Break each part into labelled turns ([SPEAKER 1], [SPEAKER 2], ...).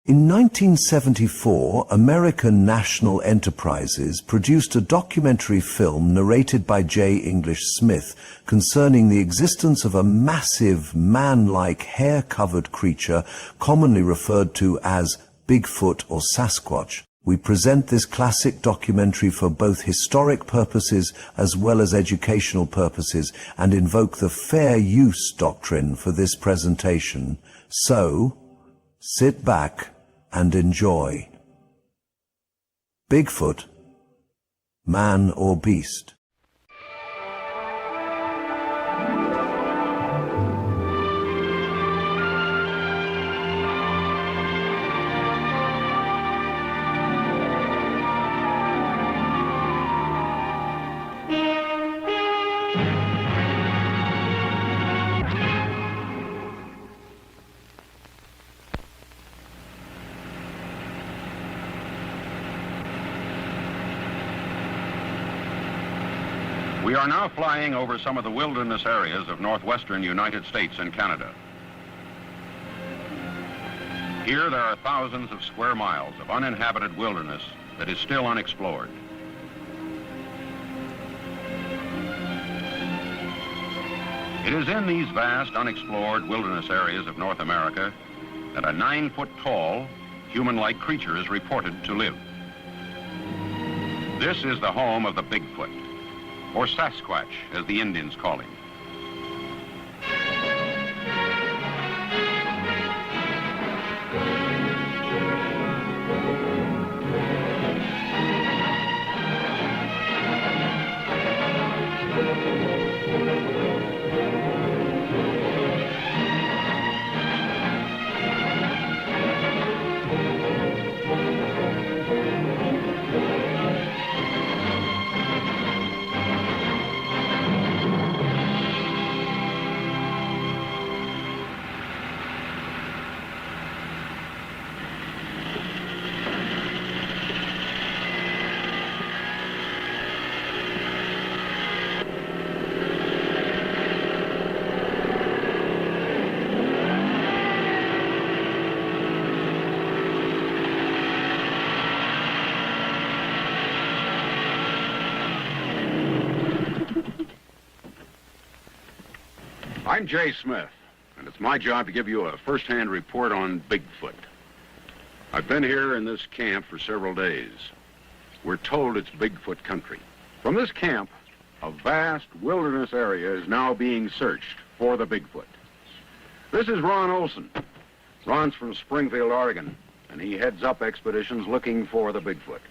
[SPEAKER 1] In 1974, American National Enterprises produced a documentary film narrated by J. English Smith concerning the existence of a massive, man-like, hair-covered creature commonly referred to as Bigfoot or Sasquatch. We present this classic documentary for both historic purposes as well as educational purposes and invoke the fair use doctrine for this presentation. So, sit back and enjoy. Bigfoot, man or beast?
[SPEAKER 2] We are now flying over some of the wilderness areas of northwestern United States and Canada. Here there are thousands of square miles of uninhabited wilderness that is still unexplored. It is in these vast unexplored wilderness areas of North America that a 9-foot-tall, human-like creature is reported to live. This is the home of the Bigfoot, or Sasquatch, as the Indians call him.
[SPEAKER 3] I'm Jay Smith, and it's my job to give you a first-hand report on Bigfoot. I've been here in this camp for several days. We're told it's Bigfoot country. From this camp, a vast wilderness area is now being searched for the Bigfoot. This is Ron Olson. Ron's from Springfield, Oregon, and he heads up expeditions looking for the Bigfoot.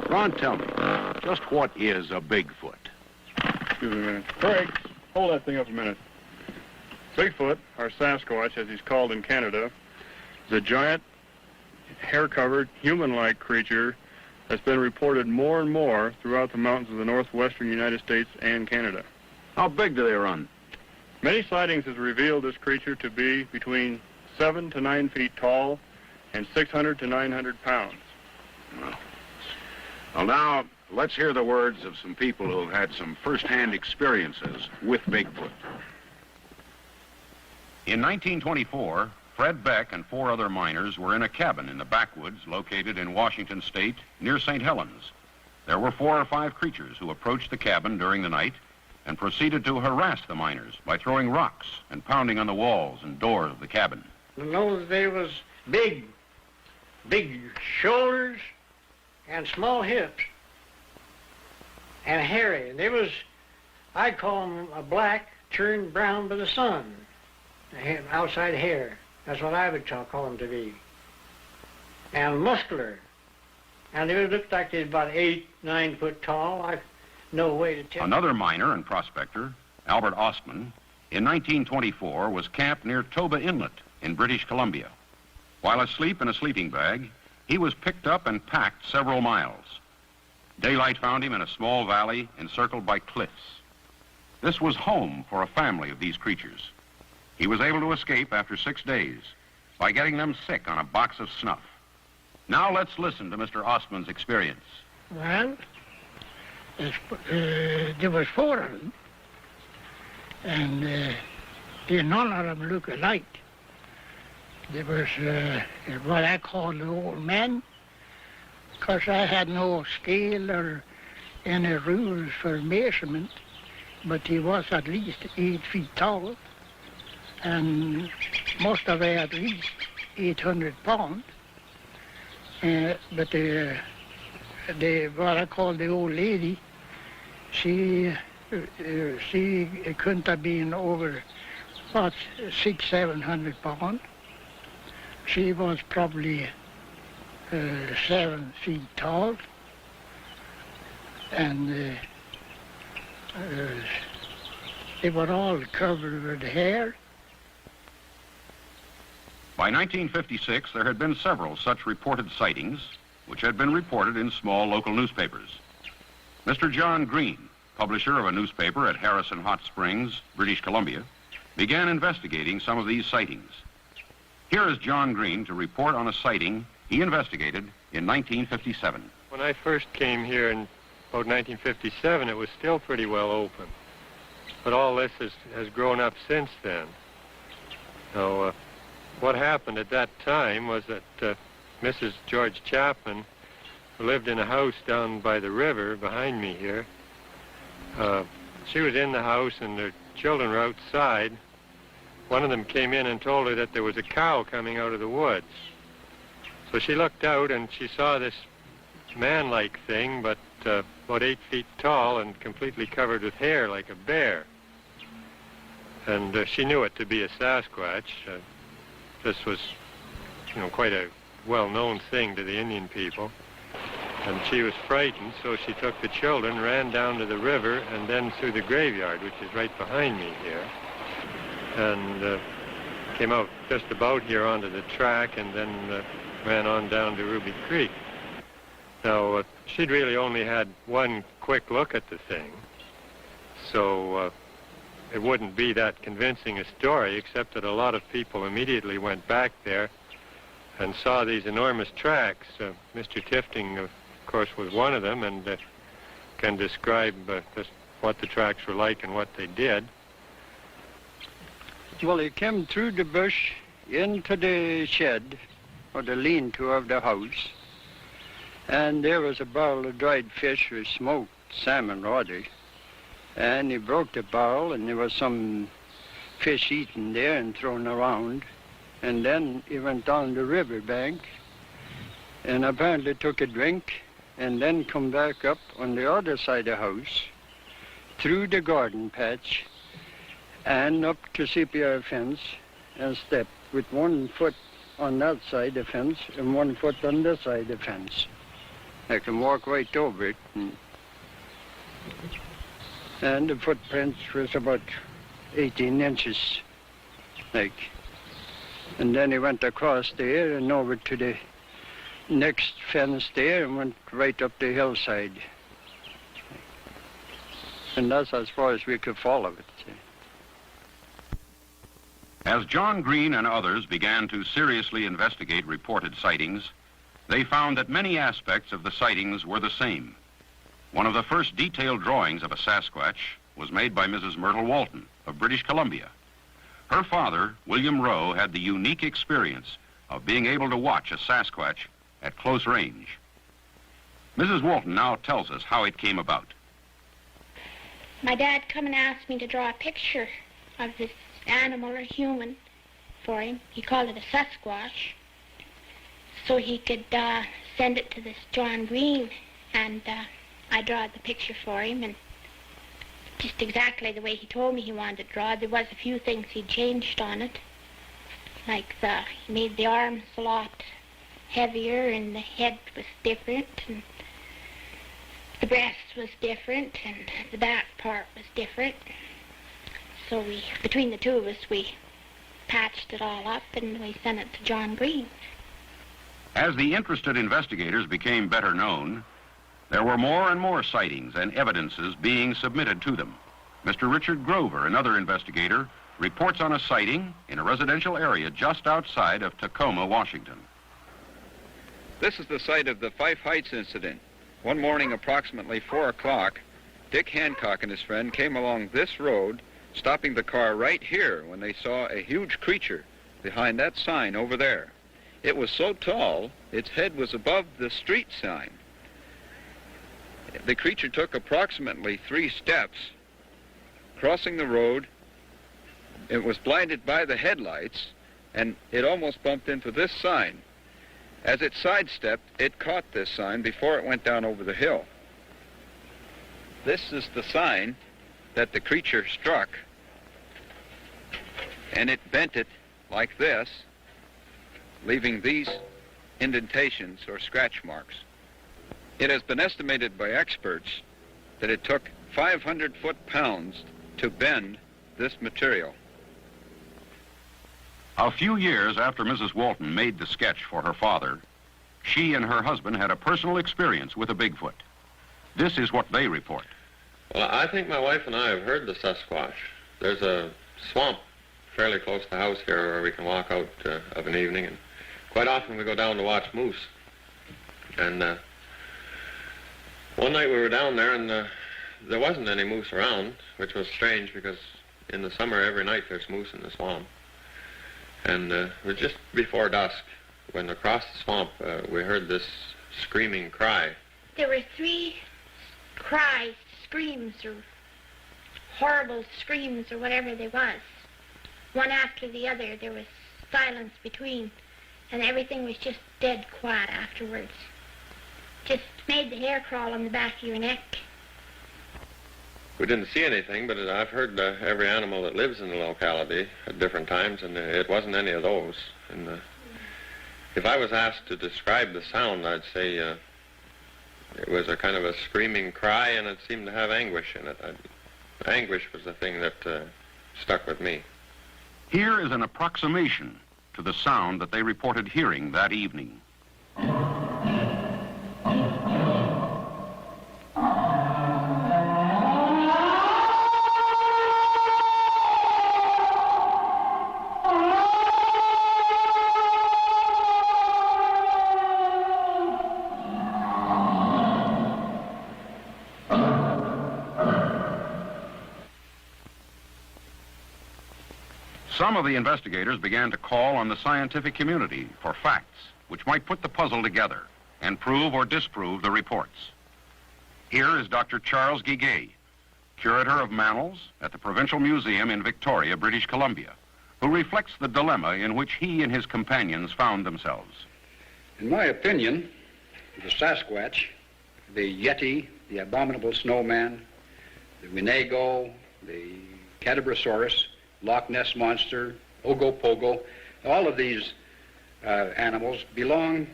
[SPEAKER 3] Ron, tell me, just what is a Bigfoot?
[SPEAKER 4] Excuse me a minute. Craig, hold that thing up a minute. Bigfoot, or Sasquatch, as he's called in Canada, is a giant, hair-covered, human-like creature that's been reported more and more throughout the mountains of the northwestern United States and Canada.
[SPEAKER 3] How big do they run?
[SPEAKER 4] Many sightings have revealed this creature to be between 7 to 9 feet tall and 600 to 900 pounds.
[SPEAKER 3] Well, now, let's hear the words of some people who have had some first-hand experiences with Bigfoot.
[SPEAKER 2] In 1924, Fred Beck and 4 other miners were in a cabin in the backwoods located in Washington State near St. Helens. There were 4 or 5 creatures who approached the cabin during the night and proceeded to harass the miners by throwing rocks and pounding on the walls and doors of the cabin.
[SPEAKER 5] In those days was big shoulders and small hips and hairy. They was, I call them a black turned brown by the sun, outside hair. That's what I would call them to be. And muscular. And they looked like they was about 8, 9 foot tall. I no way to tell.
[SPEAKER 2] Another miner and prospector, Albert Ostman, in 1924 was camped near Toba Inlet in British Columbia. While asleep in a sleeping bag, he was picked up and packed several miles. Daylight found him in a small valley encircled by cliffs. This was home for a family of these creatures. He was able to escape after 6 days by getting them sick on a box of snuff. Now let's listen to Mr. Ostman's experience.
[SPEAKER 5] Well, there was 4 of them, and none of them look alike.
[SPEAKER 6] There was what I call the old man, because I had no scale or any rules for measurement, but he was at least 8 feet tall, and must have weighed at least 800 pounds. But what I call the old lady, she couldn't have been over, what, 600-700 pounds. She was probably 7 feet tall, and they were all covered with hair.
[SPEAKER 2] By 1956, there had been several such reported sightings, which had been reported in small local newspapers. Mr. John Green, publisher of a newspaper at Harrison Hot Springs, British Columbia, began investigating some of these sightings. Here is John Green to report on a sighting he investigated in 1957.
[SPEAKER 7] When I first came here in about 1957, it was still pretty well open. But all this has grown up since then. So what happened at that time was that Mrs. George Chapman, who lived in a house down by the river behind me here, she was in the house and her children were outside. One of them came in and told her that there was a cow coming out of the woods. So she looked out and she saw this man-like thing, but about 8 feet tall and completely covered with hair like a bear. And she knew it to be a Sasquatch. This was, quite a well-known thing to the Indian people. And she was frightened, so she took the children, ran down to the river, and then through the graveyard, which is right behind me here, and came out just about here onto the track, and then ran on down to Ruby Creek. Now, she'd really only had one quick look at the thing, so it wouldn't be that convincing a story, except that a lot of people immediately went back there and saw these enormous tracks. Mr. Tifting, of course, was one of them, and can describe just what the tracks were like and what they did.
[SPEAKER 8] Well, he came through the bush into the shed, or the lean-to of the house, and there was a barrel of dried fish with smoked salmon rather, and he broke the barrel, and there was some fish eaten there and thrown around, and then he went down the river bank and apparently took a drink, and then come back up on the other side of the house, through the garden patch, and up to CPR fence, and stepped with 1 foot on that side of the fence and 1 foot on this side of the fence. I can walk right over it. And the footprints was about 18 inches, like. And then he went across there and over to the next fence there and went right up the hillside. And that's as far as we could follow it.
[SPEAKER 2] As John Green and others began to seriously investigate reported sightings, they found that many aspects of the sightings were the same. One of the first detailed drawings of a Sasquatch was made by Mrs. Myrtle Walton of British Columbia. Her father, William Rowe, had the unique experience of being able to watch a Sasquatch at close range. Mrs. Walton now tells us how it came about.
[SPEAKER 9] My dad come and asked me to draw a picture of this animal or human for him. He called it a Sasquatch, so he could send it to this John Green, and I drawed the picture for him, and just exactly the way he told me he wanted it drawn. There was a few things he changed on it, like he made the arms a lot heavier, and the head was different, and the breast was different, and the back part was different. So between the two of us, we patched it all up and we sent it to John Green.
[SPEAKER 2] As the interested investigators became better known, there were more and more sightings and evidences being submitted to them. Mr. Richard Grover, another investigator, reports on a sighting in a residential area just outside of Tacoma, Washington.
[SPEAKER 10] This is the site of the Fife Heights incident. One morning, approximately 4 o'clock, Dick Hancock and his friend came along this road, stopping the car right here when they saw a huge creature behind that sign over there. It was so tall, its head was above the street sign. The creature took approximately 3 steps, crossing the road. It was blinded by the headlights, and it almost bumped into this sign. As it sidestepped, it caught this sign before it went down over the hill. This is the sign that the creature struck, and it bent it like this, leaving these indentations or scratch marks. It has been estimated by experts that it took 500 foot-pounds to bend this material.
[SPEAKER 2] A few years after Mrs. Walton made the sketch for her father, she and her husband had a personal experience with a Bigfoot. This is what they report.
[SPEAKER 11] Well, I think my wife and I have heard the Sasquatch. There's a swamp fairly close to the house here where we can walk out of an evening, and quite often we go down to watch moose. And one night we were down there, and there wasn't any moose around, which was strange because in the summer every night there's moose in the swamp. And it was just before dusk when across the swamp we heard this screaming cry.
[SPEAKER 9] There were 3 cries, screams, or horrible screams, or whatever they was. One after the other. There was silence between, and everything was just dead quiet afterwards. Just made the hair crawl on the back of your neck.
[SPEAKER 11] We didn't see anything, but I've heard every animal that lives in the locality at different times, and it wasn't any of those. And if I was asked to describe the sound, I'd say it was a kind of a screaming cry, and it seemed to have anguish in it. Anguish was the thing that stuck with me.
[SPEAKER 2] Here is an approximation to the sound that they reported hearing that evening. Some of the investigators began to call on the scientific community for facts which might put the puzzle together and prove or disprove the reports. Here is Dr. Charles Guiguet, curator of mammals at the Provincial Museum in Victoria, British Columbia, who reflects the dilemma in which he and his companions found themselves.
[SPEAKER 12] In my opinion, the Sasquatch, the Yeti, the abominable snowman, the Winnebago, the Cadabrosaurus, Loch Ness Monster, Ogopogo, all of these animals belong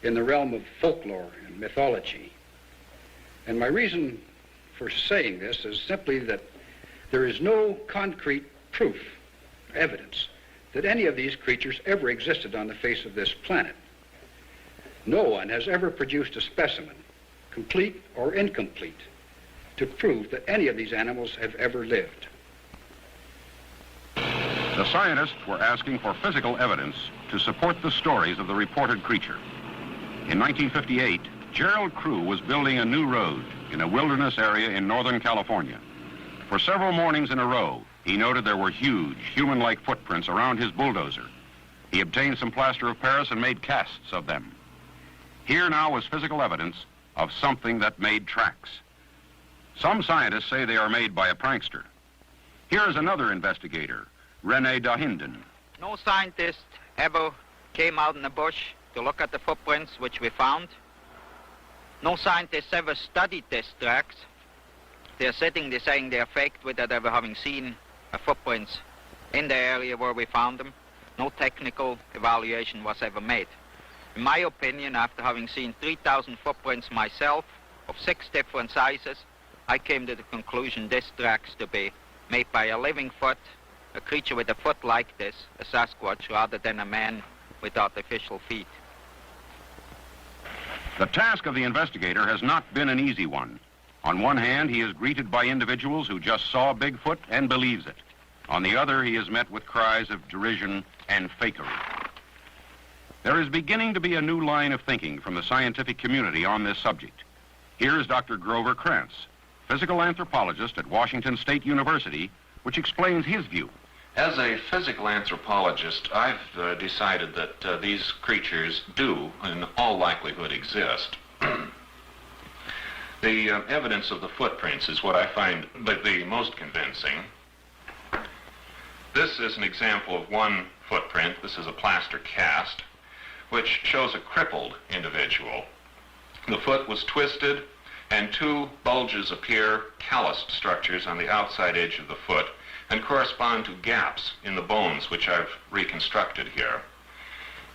[SPEAKER 12] in the realm of folklore and mythology. And my reason for saying this is simply that there is no concrete proof, evidence, that any of these creatures ever existed on the face of this planet. No one has ever produced a specimen, complete or incomplete, to prove that any of these animals have ever lived.
[SPEAKER 2] The scientists were asking for physical evidence to support the stories of the reported creature. In 1958, Gerald Crew was building a new road in a wilderness area in Northern California. For several mornings in a row, he noted there were huge, human-like footprints around his bulldozer. He obtained some plaster of Paris and made casts of them. Here now was physical evidence of something that made tracks. Some scientists say they are made by a prankster. Here is another investigator, René Dahinden.
[SPEAKER 13] No scientist ever came out in the bush to look at the footprints which we found. No scientists ever studied these tracks. They're sitting there saying they're faked without ever having seen footprints in the area where we found them. No technical evaluation was ever made. In my opinion, after having seen 3,000 footprints myself of 6 different sizes, I came to the conclusion this tracks to be made by a living foot, a creature with a foot like this, a Sasquatch, rather than a man with artificial feet.
[SPEAKER 2] The task of the investigator has not been an easy one. On one hand, he is greeted by individuals who just saw Bigfoot and believes it. On the other, he is met with cries of derision and fakery. There is beginning to be a new line of thinking from the scientific community on this subject. Here is Dr. Grover Krantz, physical anthropologist at Washington State University, which explains his view.
[SPEAKER 14] As a physical anthropologist, I've decided that these creatures do, in all likelihood, exist. The evidence of the footprints is what I find the most convincing. This is an example of one footprint. This is a plaster cast, which shows a crippled individual. The foot was twisted, and two bulges appear, calloused structures on the outside edge of the foot, and correspond to gaps in the bones, which I've reconstructed here.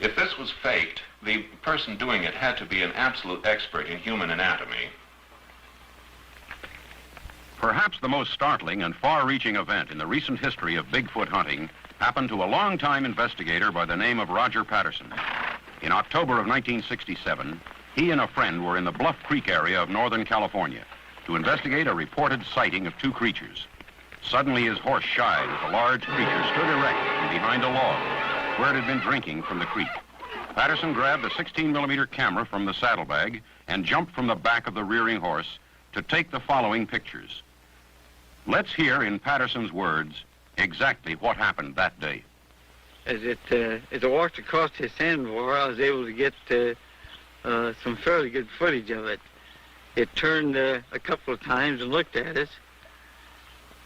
[SPEAKER 14] If this was faked, the person doing it had to be an absolute expert in human anatomy.
[SPEAKER 2] Perhaps the most startling and far-reaching event in the recent history of Bigfoot hunting happened to a long-time investigator by the name of Roger Patterson. In October of 1967, he and a friend were in the Bluff Creek area of Northern California to investigate a reported sighting of two creatures. Suddenly his horse shied as a large creature stood erect from behind a log where it had been drinking from the creek. Patterson grabbed a 16mm camera from the saddlebag and jumped from the back of the rearing horse to take the following pictures. Let's hear in Patterson's words exactly what happened that day.
[SPEAKER 7] As I walked across the sandbar, I was able to get some fairly good footage of it. It turned a couple of times and looked at us,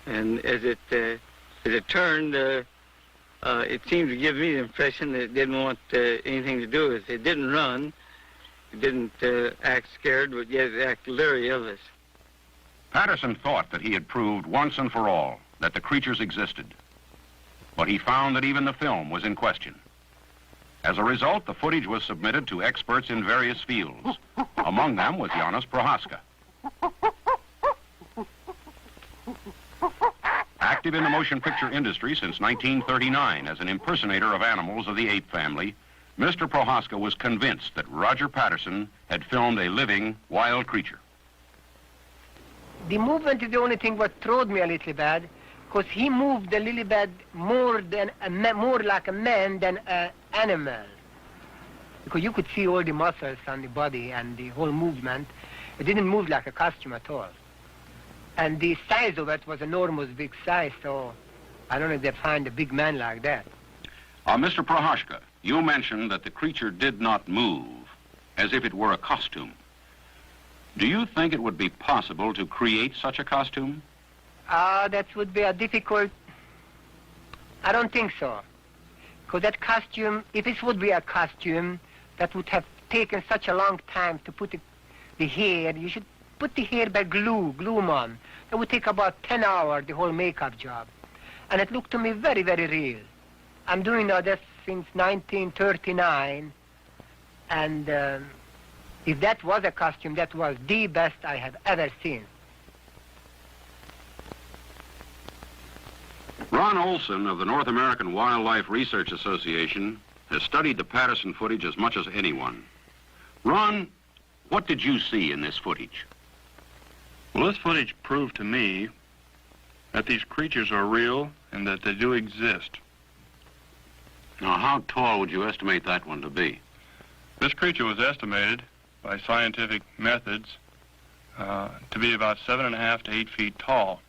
[SPEAKER 7] and as it turned, it seemed to give me the impression that it didn't want anything to do with it. It didn't run, it didn't act scared, but yet it acted leery of us.
[SPEAKER 2] Patterson thought that he had proved once and for all that the creatures existed, but he found that even the film was in question. As a result, the footage was submitted to experts in various fields. Among them was Janis Prohaska. Active in the motion picture industry since 1939 as an impersonator of animals of the ape family, Mr. Prohaska was convinced that Roger Patterson had filmed a living, wild creature.
[SPEAKER 15] The movement is the only thing what throwed me a little bad, because he moved a little bit more like a man than an animal. Because you could see all the muscles on the body and the whole movement. It didn't move like a costume at all. And the size of it was enormous big size, so I don't know if they find a big man like that.
[SPEAKER 2] Mr. Prohaska, you mentioned that the creature did not move, as if it were a costume. Do you think it would be possible to create such a costume?
[SPEAKER 15] That would be a difficult... I don't think so. Because that costume, if it would be a costume, that would have taken such a long time to put the hair. You should put the hair by glue them on. That would take about 10 hours, the whole makeup job. And it looked to me very, very real. I'm doing all this since 1939, and if that was a costume, that was the best I have ever seen.
[SPEAKER 2] Ron Olson of the North American Wildlife Research Association has studied the Patterson footage as much as anyone. Ron, what did you see in this footage?
[SPEAKER 4] Well, this footage proved to me that these creatures are real and that they do exist.
[SPEAKER 2] Now, how tall would you estimate that one to be?
[SPEAKER 4] This creature was estimated by scientific methods to be about 7.5 to 8 feet tall.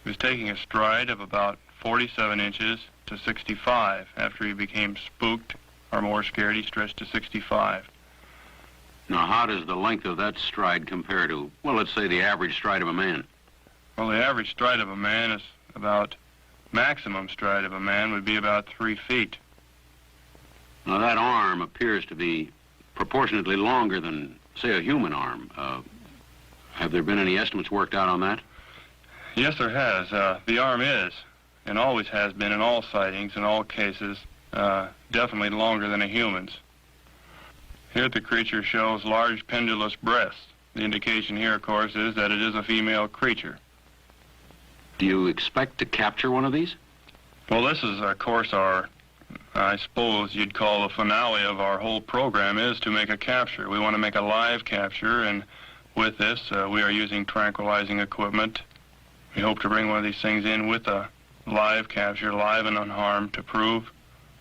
[SPEAKER 4] He was taking a stride of about 47 inches to 65. After he became spooked or more scared, he stretched to 65.
[SPEAKER 2] Now, how does the length of that stride compare to, well, let's say the average stride of a man?
[SPEAKER 4] Well, the average stride of a man is about, maximum stride of a man would be about 3 feet.
[SPEAKER 2] Now, that arm appears to be proportionately longer than, say, a human arm. Have there been any estimates worked out on that?
[SPEAKER 4] Yes, there has. The arm is, and always has been in all sightings, in all cases, definitely longer than a human's. Here the creature shows large pendulous breasts. The indication here, of course, is that it is a female creature.
[SPEAKER 2] Do you expect to capture one of these?
[SPEAKER 4] Well, this is, of course, our, I suppose you'd call the finale of our whole program is to make a capture. We want to make a live capture, and with this, we are using tranquilizing equipment. We hope to bring one of these things in with a live capture, live and unharmed, to prove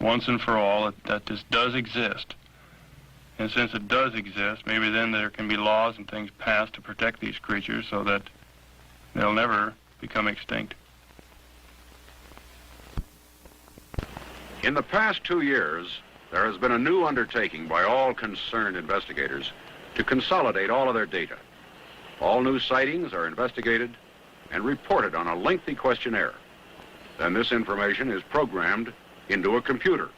[SPEAKER 4] once and for all that this does exist. And since it does exist, maybe then there can be laws and things passed to protect these creatures so that they'll never become extinct.
[SPEAKER 3] In the past 2 years, there has been a new undertaking by all concerned investigators to consolidate all of their data. All new sightings are investigated and reported on a lengthy questionnaire. Then this information is programmed into a computer.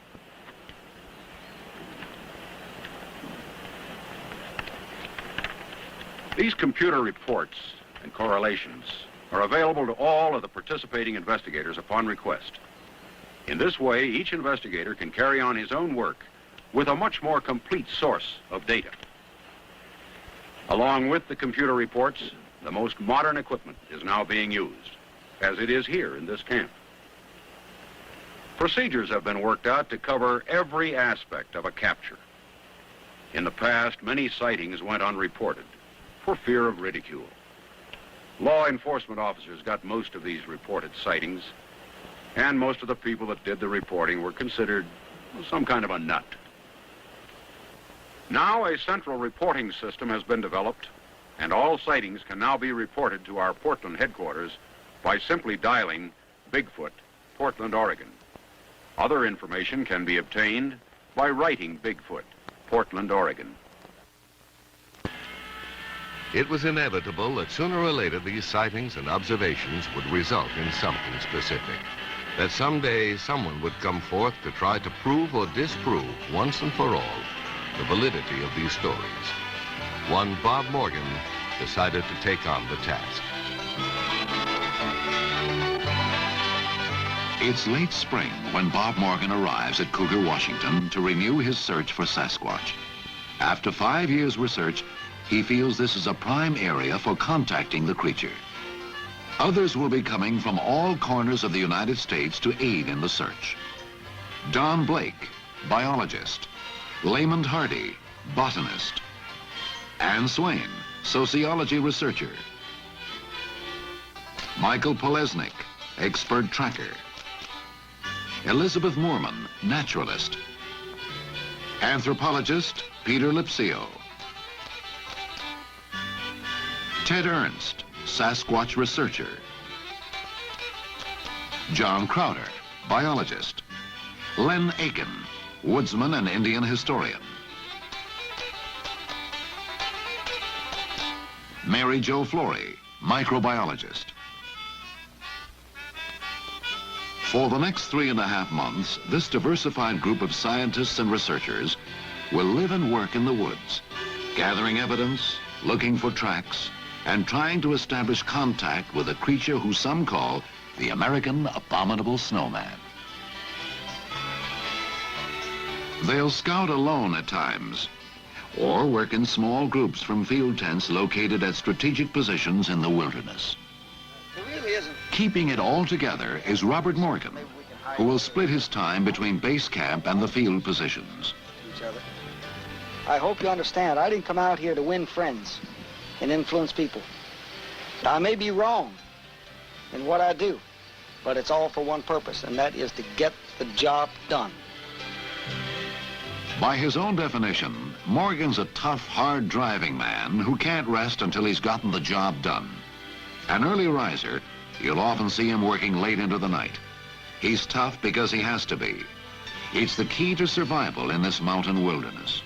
[SPEAKER 3] These computer reports and correlations are available to all of the participating investigators upon request. In this way, each investigator can carry on his own work with a much more complete source of data. Along with the computer reports, the most modern equipment is now being used, as it is here in this camp. Procedures have been worked out to cover every aspect of a capture. In the past, many sightings went unreported for fear of ridicule. Law enforcement officers got most of these reported sightings, and most of the people that did the reporting were considered some kind of a nut. Now a central reporting system has been developed, and all sightings can now be reported to our Portland headquarters by simply dialing Bigfoot, Portland, Oregon. Other information can be obtained by writing Bigfoot, Portland, Oregon.
[SPEAKER 16] It was inevitable that sooner or later these sightings and observations would result in something specific. That someday someone would come forth to try to prove or disprove once and for all the validity of these stories. One Bob Morgan decided to take on the task.
[SPEAKER 17] It's late spring when Bob Morgan arrives at Cougar, Washington to renew his search for Sasquatch. After 5 years' research, he feels this is a prime area for contacting the creature. Others will be coming from all corners of the United States to aid in the search. Don Blake, biologist. Lamont Hardy, botanist. Ann Swain, sociology researcher. Michael Polesnik, expert tracker. Elizabeth Moorman, naturalist. Anthropologist Peter Lipsio. Ted Ernst, Sasquatch researcher. John Crowder, biologist. Len Aiken, woodsman and Indian historian. Mary Jo Flory, microbiologist. For the next 3.5 months, this diversified group of scientists and researchers will live and work in the woods, gathering evidence, looking for tracks, and trying to establish contact with a creature who some call the American abominable snowman. They'll scout alone at times, or work in small groups from field tents located at strategic positions in the wilderness. Keeping it all together is Robert Morgan, who will split his time between base camp and the field positions.
[SPEAKER 18] I hope you understand, I didn't come out here to win friends and influence people. Now, I may be wrong in what I do, but it's all for one purpose, and that is to get the job done.
[SPEAKER 17] By his own definition, Morgan's a tough, hard-driving man who can't rest until he's gotten the job done. An early riser, you'll often see him working late into the night. He's tough because he has to be. It's the key to survival in this mountain wilderness.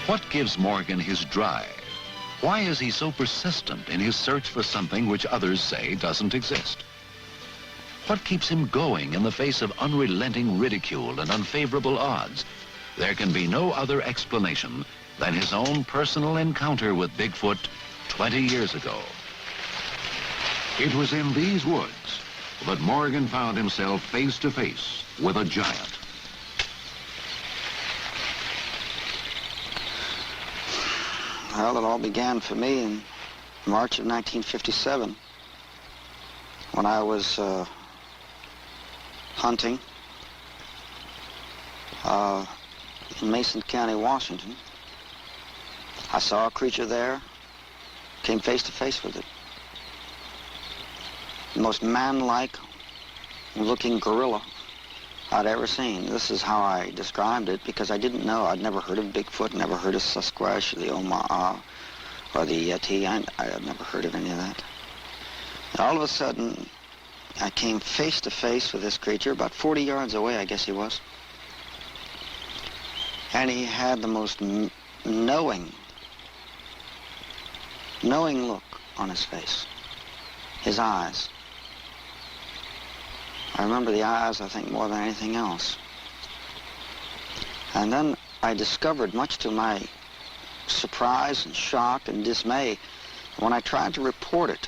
[SPEAKER 17] What gives Morgan his drive? Why is he so persistent in his search for something which others say doesn't exist? What keeps him going in the face of unrelenting ridicule and unfavorable odds? There can be no other explanation than his own personal encounter with Bigfoot 20 years ago. It was in these woods that Morgan found himself face to face with a giant.
[SPEAKER 18] Well, it all began for me in March of 1957 when I was hunting in Mason County, Washington. I saw a creature there, came face to face with it. The most man-like looking gorilla I'd ever seen. This is how I described it because I didn't know. I'd never heard of Bigfoot, never heard of Sasquatch, or the Omaha, or the Yeti. I had never heard of any of that. And all of a sudden, I came face to face with this creature, about 40 yards away, I guess he was. And he had the most knowing look on his face. His eyes. I remember the eyes, I think, more than anything else. And then I discovered, much to my surprise and shock and dismay, when I tried to report it,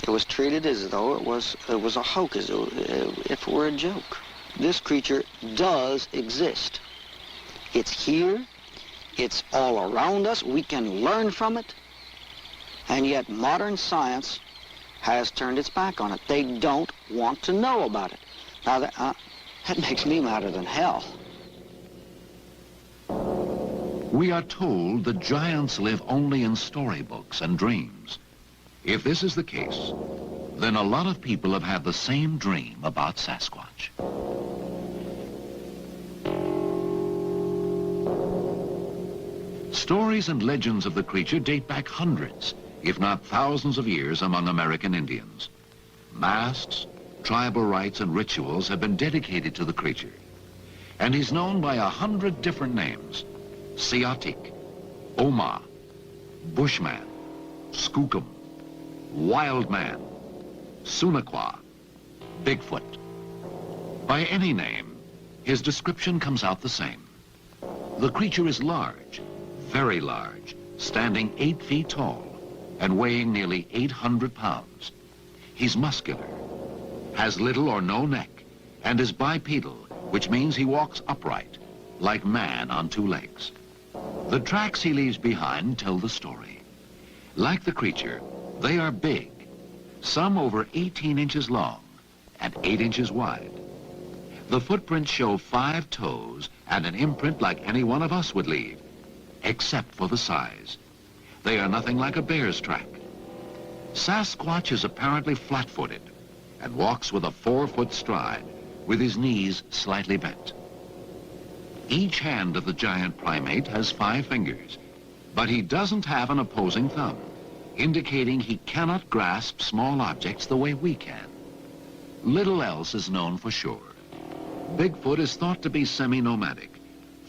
[SPEAKER 18] it was treated as though it was a hoax, as if it were a joke. This creature does exist. It's here. It's all around us. We can learn from it. And yet modern science has turned its back on it. They don't want to know about it. Now, that makes me madder than hell.
[SPEAKER 17] We are told that giants live only in storybooks and dreams. If this is the case, then a lot of people have had the same dream about Sasquatch. Stories and legends of the creature date back hundreds, if not thousands of years among American Indians. Masks, tribal rites, and rituals have been dedicated to the creature. And he's known by 100 different names: Siatik, Oma, Bushman, Skookum, Wild Man, Sunaqua, Bigfoot. By any name, his description comes out the same. The creature is large, very large, standing 8 feet tall and weighing nearly 800 pounds. He's muscular, has little or no neck, and is bipedal, which means he walks upright, like man on 2 legs. The tracks he leaves behind tell the story. Like the creature, they are big, some over 18 inches long and 8 inches wide. The footprints show 5 toes and an imprint like any one of us would leave, except for the size. They are nothing like a bear's track. Sasquatch is apparently flat-footed and walks with a 4-foot stride, with his knees slightly bent. Each hand of the giant primate has 5 fingers, but he doesn't have an opposing thumb, indicating he cannot grasp small objects the way we can. Little else is known for sure. Bigfoot is thought to be semi-nomadic,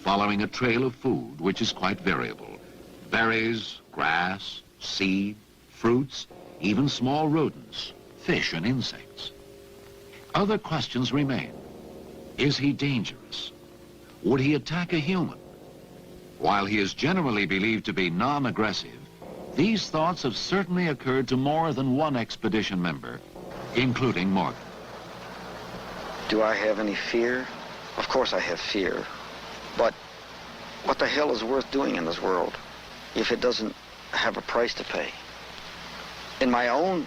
[SPEAKER 17] following a trail of food which is quite variable. Berries, grass, seed, fruits, even small rodents, fish and insects. Other questions remain. Is he dangerous? Would he attack a human? While he is generally believed to be non-aggressive, these thoughts have certainly occurred to more than one expedition member, including Morgan.
[SPEAKER 18] Do I have any fear? Of course I have fear. But what the hell is worth doing in this world if it doesn't have a price to pay? In my own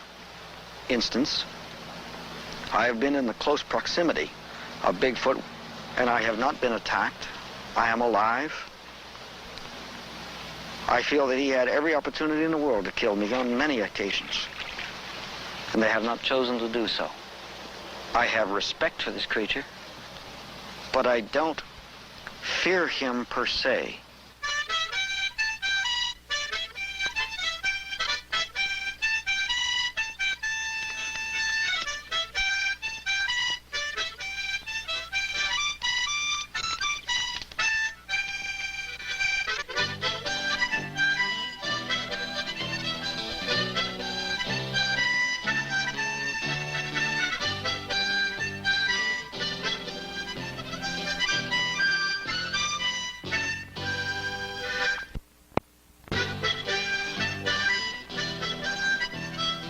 [SPEAKER 18] instance, I have been in the close proximity of Bigfoot, and I have not been attacked. I am alive. I feel that he had every opportunity in the world to kill me on many occasions, and they have not chosen to do so. I have respect for this creature, but I don't fear him per se.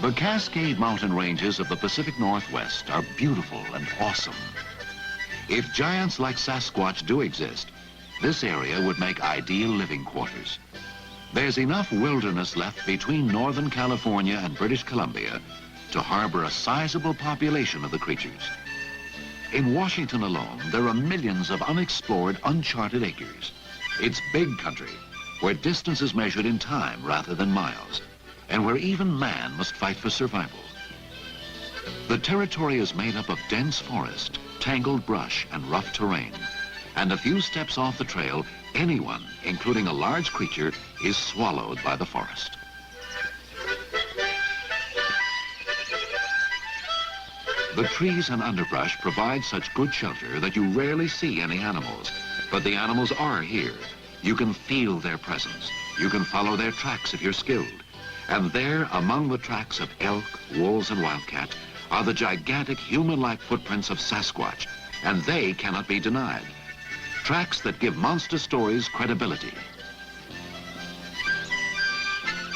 [SPEAKER 17] The Cascade Mountain ranges of the Pacific Northwest are beautiful and awesome. If giants like Sasquatch do exist, this area would make ideal living quarters. There's enough wilderness left between Northern California and British Columbia to harbor a sizable population of the creatures. In Washington alone, there are millions of unexplored, uncharted acres. It's big country, where distance is measured in time rather than miles, and where even man must fight for survival. The territory is made up of dense forest, tangled brush, and rough terrain. And a few steps off the trail, anyone, including a large creature, is swallowed by the forest. The trees and underbrush provide such good shelter that you rarely see any animals. But the animals are here. You can feel their presence. You can follow their tracks if you're skilled. And there, among the tracks of elk, wolves, and wildcat, are the gigantic human-like footprints of Sasquatch, and they cannot be denied. Tracks that give monster stories credibility.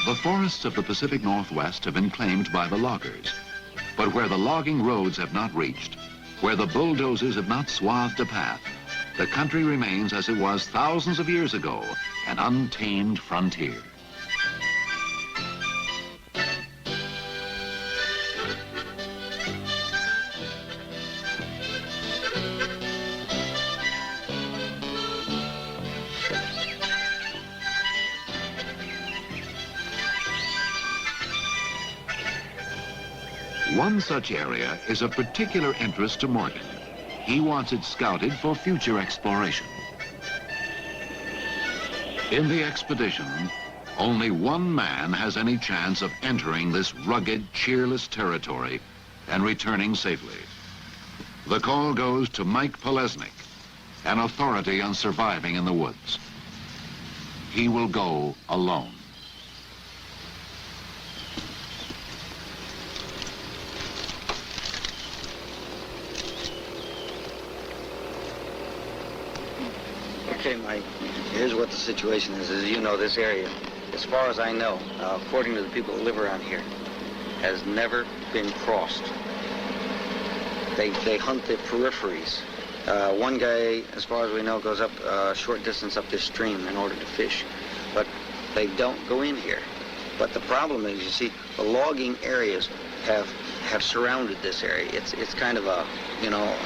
[SPEAKER 17] The forests of the Pacific Northwest have been claimed by the loggers. But where the logging roads have not reached, where the bulldozers have not swathed a path, the country remains as it was thousands of years ago, an untamed frontier. One such area is of particular interest to Morgan. He wants it scouted for future exploration. In the expedition, only one man has any chance of entering this rugged, cheerless territory and returning safely. The call goes to Mike Polesnik, an authority on surviving in the woods. He will go alone.
[SPEAKER 18] Okay, Mike, here's what the situation is. As you know, this area, as far as I know, according to the people who live around here, has never been crossed. They hunt the peripheries. One guy, as far as we know, goes up a short distance up this stream in order to fish, but they don't go in here. But the problem is, you see, the logging areas have surrounded this area. It's kind of a, you know,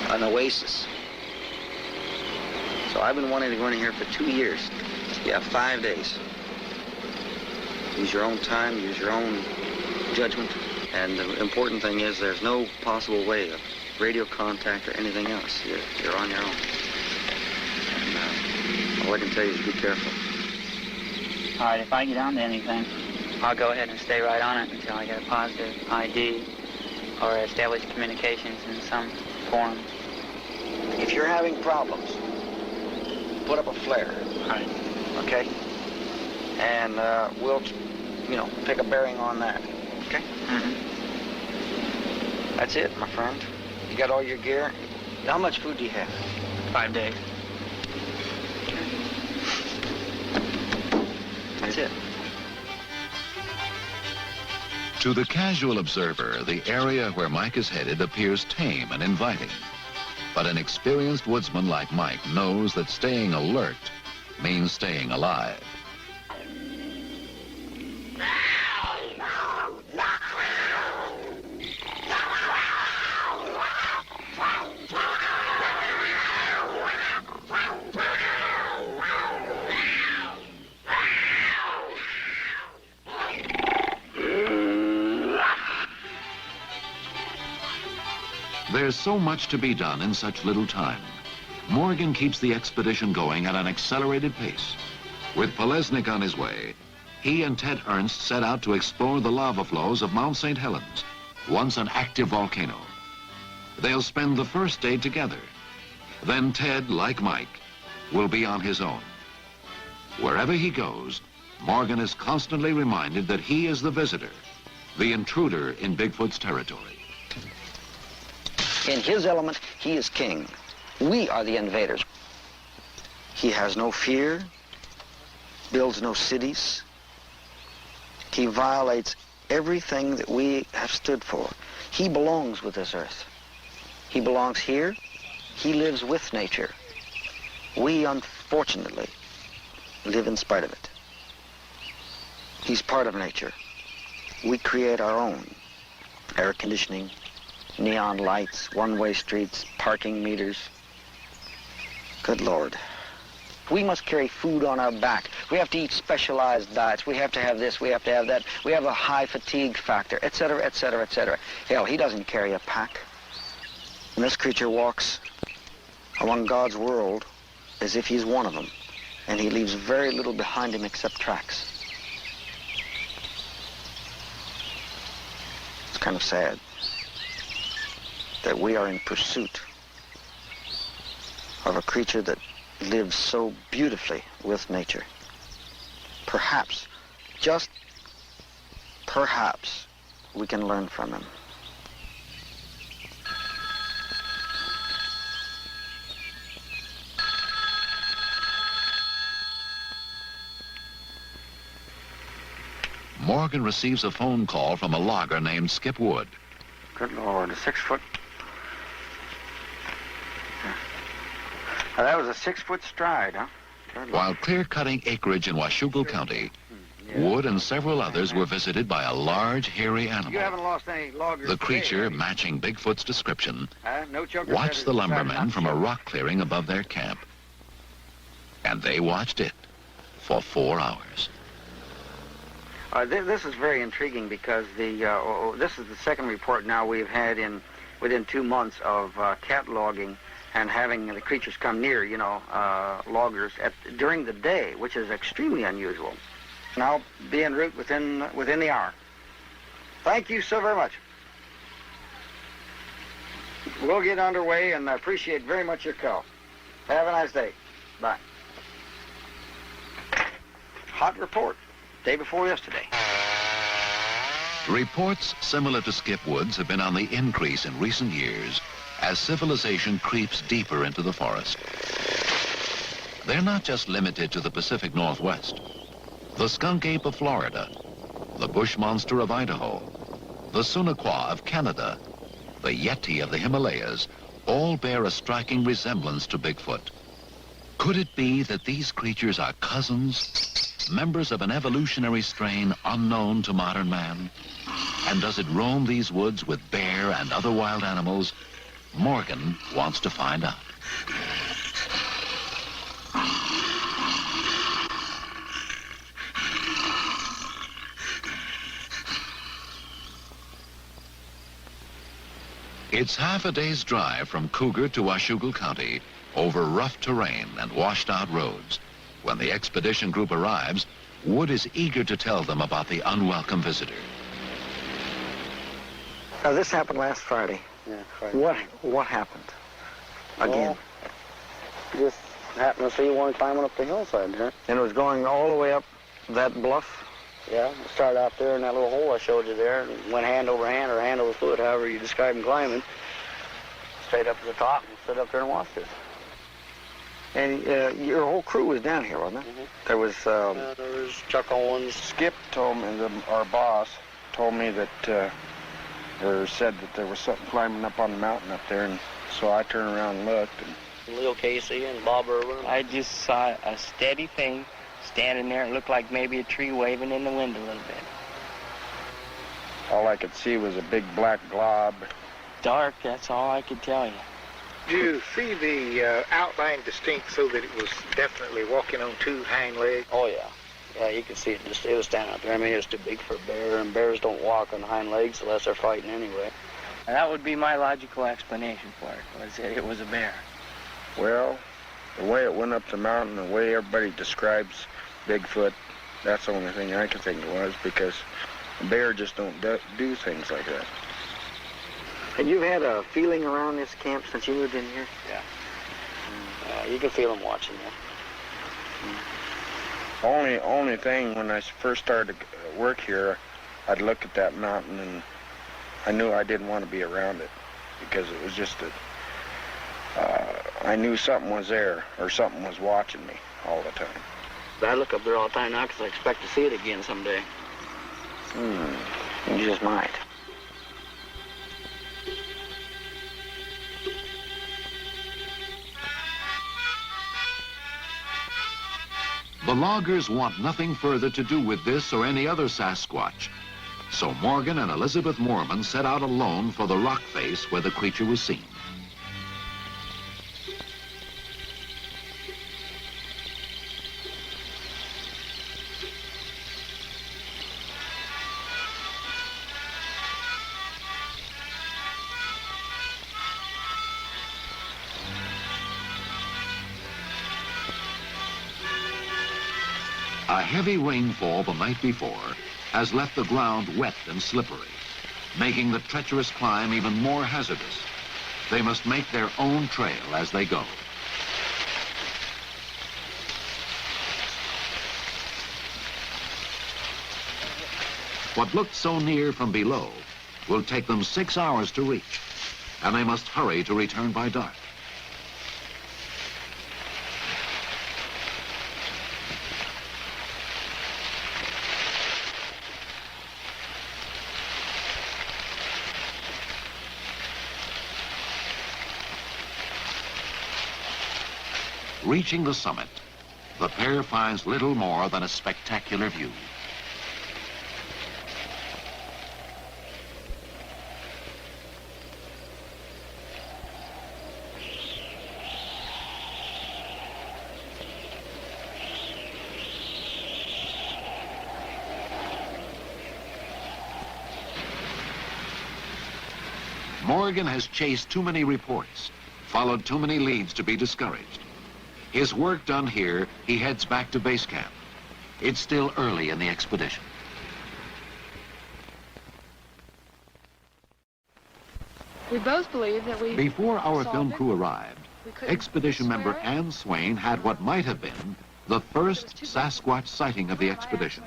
[SPEAKER 18] an oasis. So I've been wanting to go in here for 2 years. You have 5 days. Use your own time, use your own judgment. And the important thing is there's no possible way of radio contact or anything else. You're on your own. And all I can tell you is be careful.
[SPEAKER 19] All right, if I get onto anything, I'll go ahead and stay right on it until I get a positive ID or establish communications in some form.
[SPEAKER 18] If you're having problems, put up a flare.
[SPEAKER 19] All right.
[SPEAKER 18] Okay? And we'll, you know, take a bearing on that. Okay?
[SPEAKER 19] Mm-hmm.
[SPEAKER 18] That's it, my friend. You got all your gear? How much food do you have?
[SPEAKER 19] 5 days.
[SPEAKER 18] That's it.
[SPEAKER 17] To the casual observer, the area where Mike is headed appears tame and inviting. But an experienced woodsman like Mike knows that staying alert means staying alive. There's so much to be done in such little time. Morgan keeps the expedition going at an accelerated pace. With Polesnik on his way, he and Ted Ernst set out to explore the lava flows of Mount St. Helens, once an active volcano. They'll spend the first day together. Then Ted, like Mike, will be on his own. Wherever he goes, Morgan is constantly reminded that he is the visitor, the intruder in Bigfoot's territory.
[SPEAKER 18] In his element, he is king. We are the invaders. He has no fear, builds no cities. He violates everything that we have stood for. He belongs with this earth. He belongs here. He lives with nature. We, unfortunately, live in spite of it. He's part of nature. We create our own. Air conditioning, neon lights, one-way streets, parking meters. Good Lord. We must carry food on our back. We have to eat specialized diets. We have to have this, we have to have that. We have a high fatigue factor, etc., etc., etc. Hell, he doesn't carry a pack. And this creature walks among God's world as if he's one of them. And he leaves very little behind him except tracks. It's kind of sad. that we are in pursuit of a creature that lives so beautifully with nature. Perhaps, just perhaps, we can learn from him.
[SPEAKER 17] Morgan receives a phone call from a logger named Skip Wood.
[SPEAKER 18] Good Lord, a 6 foot. Now, that was a 6 foot stride, huh?
[SPEAKER 17] While clear-cutting acreage in Washougal County, Wood and several others were visited by a large, hairy
[SPEAKER 18] You
[SPEAKER 17] animal.
[SPEAKER 18] haven't lost any loggers
[SPEAKER 17] The creature,
[SPEAKER 18] today,
[SPEAKER 17] matching Bigfoot's description,
[SPEAKER 18] no chunker
[SPEAKER 17] watched the
[SPEAKER 18] setters decided
[SPEAKER 17] lumbermen
[SPEAKER 18] not
[SPEAKER 17] from
[SPEAKER 18] to
[SPEAKER 17] a
[SPEAKER 18] show.
[SPEAKER 17] rock clearing above their camp. And they watched it for 4 hours.
[SPEAKER 18] This is very intriguing because this is the second report now we've had within 2 months of cataloging and having the creatures come near, loggers during the day, which is extremely unusual. And I'll be en route within the hour. Thank you so very much. We'll get underway, and I appreciate very much your call. Have a nice day. Bye. Hot report. Day before yesterday.
[SPEAKER 17] Reports similar to Skip Wood's have been on the increase in recent years as civilization creeps deeper into the forest. They're not just limited to the Pacific Northwest. The skunk ape of Florida, the bush monster of Idaho, the Sunaquah of Canada, the Yeti of the Himalayas, all bear a striking resemblance to Bigfoot. Could it be that these creatures are cousins, members of an evolutionary strain unknown to modern man? And does it roam these woods with bear and other wild animals? Morgan wants to find out. It's half a day's drive from Cougar to Washougal County over rough terrain and washed-out roads. When the expedition group arrives, Wood is eager to tell them about the unwelcome visitor.
[SPEAKER 18] Now, this happened last Friday.
[SPEAKER 20] Yeah, Friday.
[SPEAKER 18] What happened? Again.
[SPEAKER 20] Well, just happened to see one climbing up the hillside there.
[SPEAKER 18] And it was going all the way up that bluff?
[SPEAKER 20] Yeah, it started out there in that little hole I showed you there, and went hand over hand or hand over foot, however you describe him climbing, straight up to the top and stood up there and watched it.
[SPEAKER 18] And your whole crew was down here, wasn't it?
[SPEAKER 20] There was Chuck Owens.
[SPEAKER 21] Skip told me, our boss told me that, or said that there was something climbing up on the mountain up there, and so I turned around and looked. And
[SPEAKER 20] Leo Casey and Bob Irwin.
[SPEAKER 22] I just saw a steady thing standing there. It looked like maybe a tree waving in the wind a little bit.
[SPEAKER 21] all I could see was a big black glob.
[SPEAKER 22] Dark, that's all I could tell you.
[SPEAKER 23] Do you see the outline distinct so that it was definitely walking on two hind legs?
[SPEAKER 20] Oh, yeah. Yeah, you could see it. It was standing out there. I mean, it's too big for a bear, and bears don't walk on hind legs unless they're fighting anyway.
[SPEAKER 22] And that would be my logical explanation for it, was that it was a bear.
[SPEAKER 21] Well, the way it went up the mountain, the way everybody describes Bigfoot, that's the only thing I could think it was, because a bear just don't do things like that.
[SPEAKER 18] And you've had a feeling around this camp since you moved in here?
[SPEAKER 20] Yeah. You can feel them watching you.
[SPEAKER 21] Only thing, when I first started to work here, I'd look at that mountain and I knew I didn't want to be around it, because it was just that I knew something was there, or something was watching me all the time.
[SPEAKER 20] But I look up there all the time now because I expect to see it again someday.
[SPEAKER 18] You just might.
[SPEAKER 17] The loggers want nothing further to do with this or any other Sasquatch. So Morgan and Elizabeth Moorman set out alone for the rock face where the creature was seen. A heavy rainfall the night before has left the ground wet and slippery, making the treacherous climb even more hazardous. They must make their own trail as they go. What looked so near from below will take them 6 hours to reach, and they must hurry to return by dark. Reaching the summit, the pair finds little more than a spectacular view. Morgan has chased too many reports, followed too many leads to be discouraged. His work done here, he heads back to base camp. It's still early in the expedition.
[SPEAKER 1] We both believe that we...
[SPEAKER 17] Before our
[SPEAKER 1] saw
[SPEAKER 17] film
[SPEAKER 1] Bigfoot.
[SPEAKER 17] crew arrived, expedition member Ann Swain had what might have been the first Sasquatch sighting of the expedition.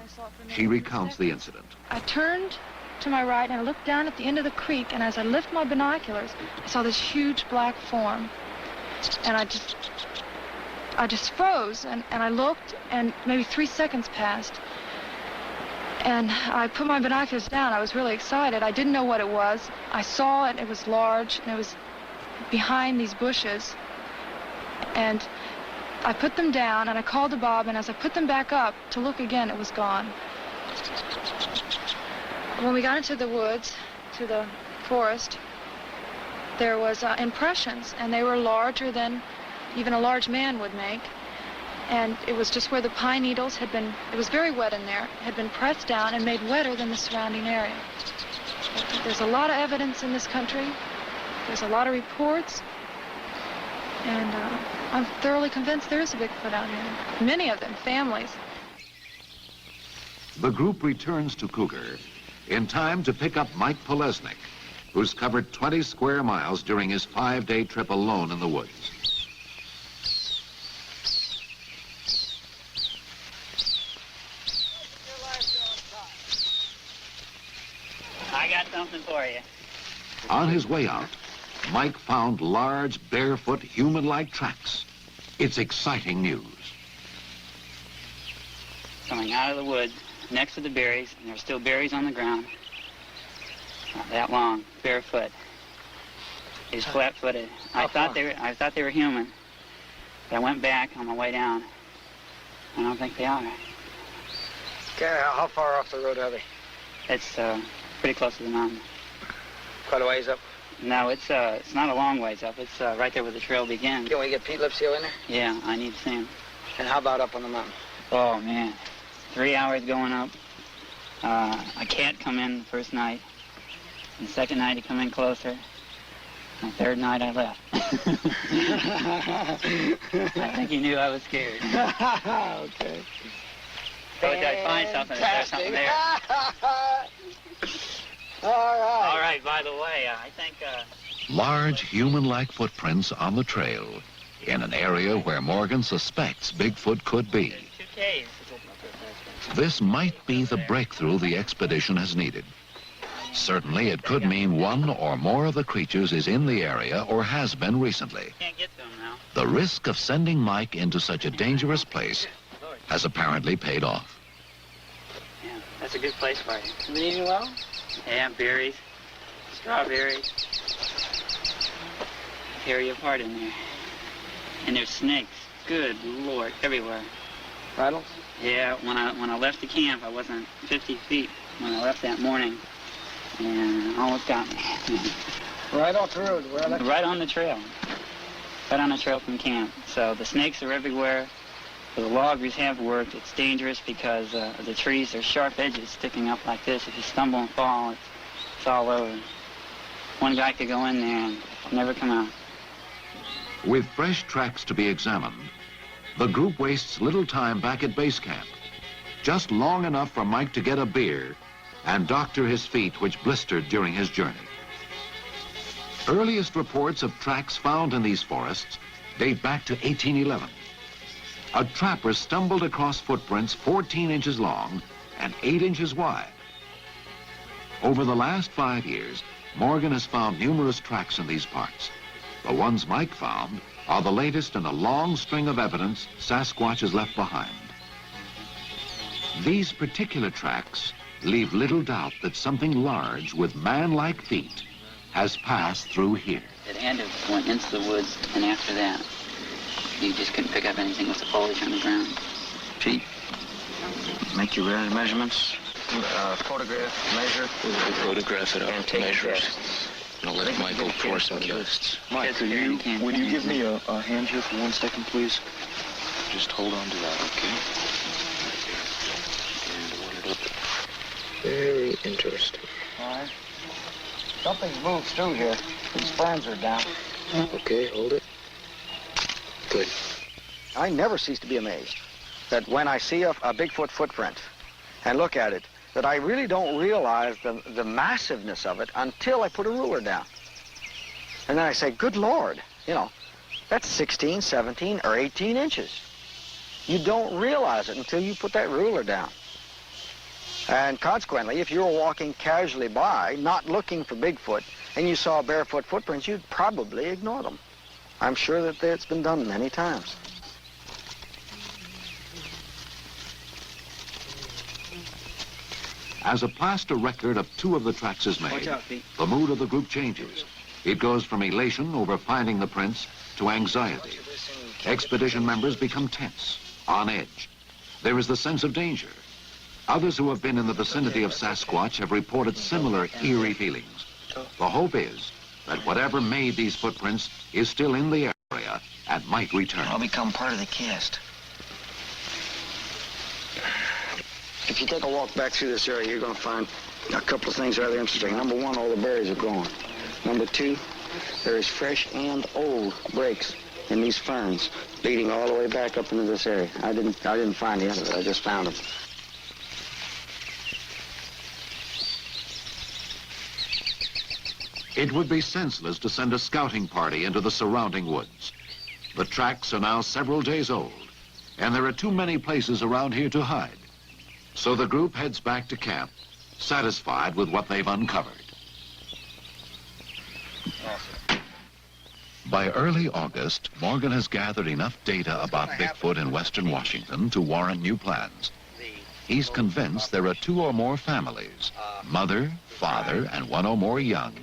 [SPEAKER 17] She recounts the incident.
[SPEAKER 1] I turned to my right and I looked down at the end of the creek, and as I lifted my binoculars, I saw this huge black form. And I just froze, and I looked, and maybe 3 seconds passed. And I put my binoculars down. I was really excited. I didn't know what it was. I saw it. It was large, and it was behind these bushes. And I put them down, and I called to Bob, and as I put them back up to look again, it was gone. When we got into the woods, to the forest, there was impressions, and they were larger than even a large man would make. And it was just where the pine needles had been, it was very wet in there, had been pressed down and made wetter than the surrounding area. There's a lot of evidence in this country. There's a lot of reports. And I'm thoroughly convinced there is a Bigfoot out here. Many of them, families.
[SPEAKER 17] The group returns to Cougar in time to pick up Mike Polesnik, who's covered 20 square miles during his 5-day trip alone in the woods.
[SPEAKER 19] I got something for you.
[SPEAKER 17] On his way out, Mike found large, barefoot, human-like tracks. It's exciting news.
[SPEAKER 19] Coming out of the woods, next to the berries, and there were still berries on the ground. Not that long, barefoot. He's flat-footed. I thought they were human. But I went back on my way down. I don't think they are.
[SPEAKER 18] Okay, how far off the road are they?
[SPEAKER 19] It's pretty close to the mountain.
[SPEAKER 18] Quite a ways up?
[SPEAKER 19] No, it's not a long ways up. It's right there where the trail begins.
[SPEAKER 18] Can we get Pete Lipsio in there?
[SPEAKER 19] Yeah, I need to see him.
[SPEAKER 18] And how about up on the mountain?
[SPEAKER 19] Oh, man. 3 hours going up. I can't come in the first night. The second night, he come in closer. The third night, I left. I think he knew I was scared.
[SPEAKER 18] Okay.
[SPEAKER 19] Told you I'd find something if there's something there.
[SPEAKER 18] All right.
[SPEAKER 19] All right, by the way, I think...
[SPEAKER 17] Large, human-like footprints on the trail in an area where Morgan suspects Bigfoot could be.
[SPEAKER 19] 2 caves.
[SPEAKER 17] This might be the breakthrough the expedition has needed. Certainly, it could mean one or more of the creatures is in the area or has been recently.
[SPEAKER 19] Can't get to him now.
[SPEAKER 17] The risk of sending Mike into such a dangerous place has apparently paid off.
[SPEAKER 19] Yeah, that's a good place for you. Been eating well? Yeah, berries, strawberries. Tear you apart in there. And there's snakes. Good Lord, everywhere.
[SPEAKER 18] Rattles?
[SPEAKER 19] Yeah, when I left the camp, I wasn't 50 feet when I left that morning. And almost got me.
[SPEAKER 18] Right off the road?
[SPEAKER 19] Right on the trail. Right on the trail from camp. So the snakes are everywhere. The loggers have worked. It's dangerous because the trees are sharp edges sticking up like this. If you stumble and fall, it's all over. One guy could go in there and never come out.
[SPEAKER 17] With fresh tracks to be examined, the group wastes little time back at base camp. Just long enough for Mike to get a beer and doctor his feet, which blistered during his journey. Earliest reports of tracks found in these forests date back to 1811. A trapper stumbled across footprints 14 inches long and 8 inches wide. Over the last 5 years, Morgan has found numerous tracks in these parts. The ones Mike found are the latest in a long string of evidence Sasquatch has left behind. These particular tracks leave little doubt that something large with man-like feet has passed through here.
[SPEAKER 19] It had to have went into the woods, and after that, you just couldn't pick up anything with the foliage on the ground.
[SPEAKER 18] Pete, make your measurements, photograph, measure.
[SPEAKER 5] Photograph it up,
[SPEAKER 18] and take
[SPEAKER 5] measures.
[SPEAKER 18] tests.
[SPEAKER 5] And I'll let Michael pour some casts.
[SPEAKER 22] Mike, would you give me a hand here for 1 second, please?
[SPEAKER 5] Just hold on to that, okay? And line it up. Very interesting.
[SPEAKER 18] All right. Something's moved through here. These ferns are down.
[SPEAKER 5] Okay, hold it. Good.
[SPEAKER 18] I never cease to be amazed that when I see a Bigfoot footprint and look at it, that I really don't realize the massiveness of it until I put a ruler down. And then I say, good Lord, you know, that's 16, 17, or 18 inches. You don't realize it until you put that ruler down. And consequently, if you were walking casually by, not looking for Bigfoot, and you saw barefoot footprints, you'd probably ignore them. I'm sure that it's been done many times.
[SPEAKER 17] As a plaster record of 2 of the tracks is made, the mood of the group changes. It goes from elation over finding the prints to anxiety. Expedition members become tense, on edge. There is the sense of danger. Others who have been in the vicinity of Sasquatch have reported similar eerie feelings. The hope is that whatever made these footprints is still in the area and might return.
[SPEAKER 18] I'll become part of the cast. If you take a walk back through this area, you're going to find a couple of things rather interesting. Number 1, all the berries are gone. Number 2, there is fresh and old breaks in these ferns leading all the way back up into this area. I didn't find the end of it. I just found them.
[SPEAKER 17] It would be senseless to send a scouting party into the surrounding woods. The tracks are now several days old, and there are too many places around here to hide. So the group heads back to camp, satisfied with what they've uncovered. By early August, Morgan has gathered enough data about Bigfoot in western Washington to warrant new plans. He's convinced there are 2 or more families, mother, father, and 1 or more young,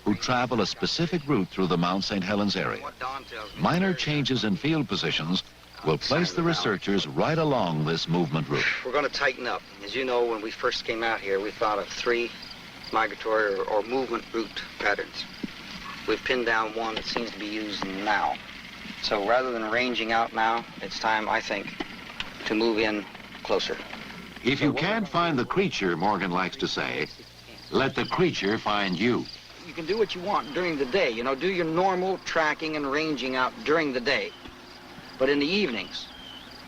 [SPEAKER 17] who travel a specific route through the Mount St. Helens area. Minor changes in field positions will place the researchers right along this movement route.
[SPEAKER 18] We're going to tighten up. As you know, when we first came out here, we thought of 3 migratory or movement route patterns. We've pinned down one that seems to be used now. So rather than ranging out now, it's time, I think, to move in closer.
[SPEAKER 17] If you can't find the creature, Morgan likes to say, let the creature find you.
[SPEAKER 18] You can do what you want during the day, you know, do your normal tracking and ranging out during the day. But in the evenings,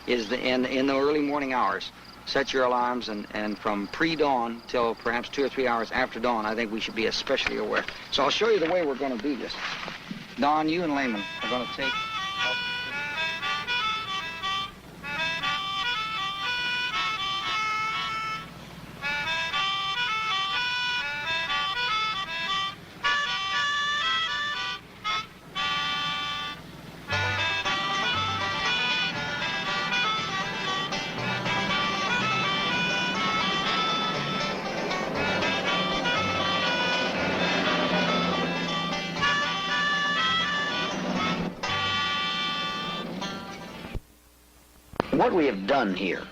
[SPEAKER 18] in the early morning hours, set your alarms, and from pre-dawn till perhaps 2 or 3 hours after dawn, I think we should be especially aware. So I'll show you the way we're going to do this. Don, you and Lehman are going to take... What we have done here,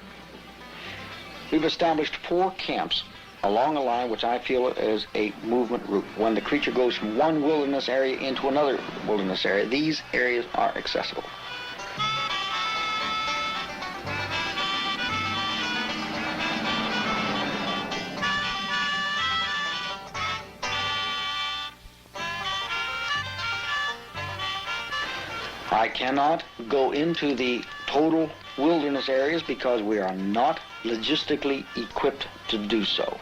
[SPEAKER 18] we've established 4 camps along a line which I feel is a movement route. When the creature goes from one wilderness area into another wilderness area, these areas are accessible. I cannot go into the total wilderness areas because we are not logistically equipped to do so.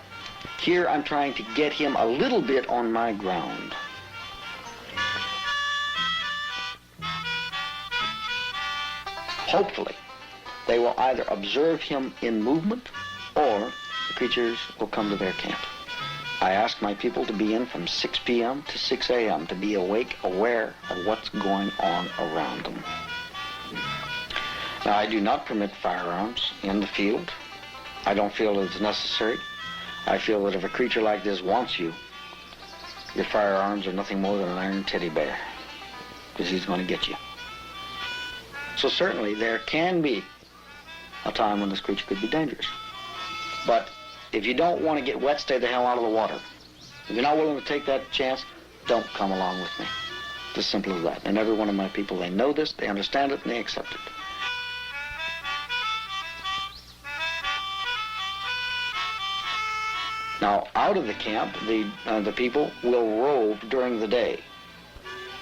[SPEAKER 18] Here I'm trying to get him a little bit on my ground. Hopefully, they will either observe him in movement or the creatures will come to their camp. I ask my people to be in from 6 p.m. to 6 a.m. to be awake, aware of what's going on around them. Now, I do not permit firearms in the field. I don't feel it's necessary. I feel that if a creature like this wants you, your firearms are nothing more than an iron teddy bear, because he's going to get you. So certainly there can be a time when this creature could be dangerous. But if you don't want to get wet, stay the hell out of the water. If you're not willing to take that chance, don't come along with me. It's as simple as that. And every one of my people, they know this, they understand it, and they accept it. Now, out of the camp, the people will rove during the day.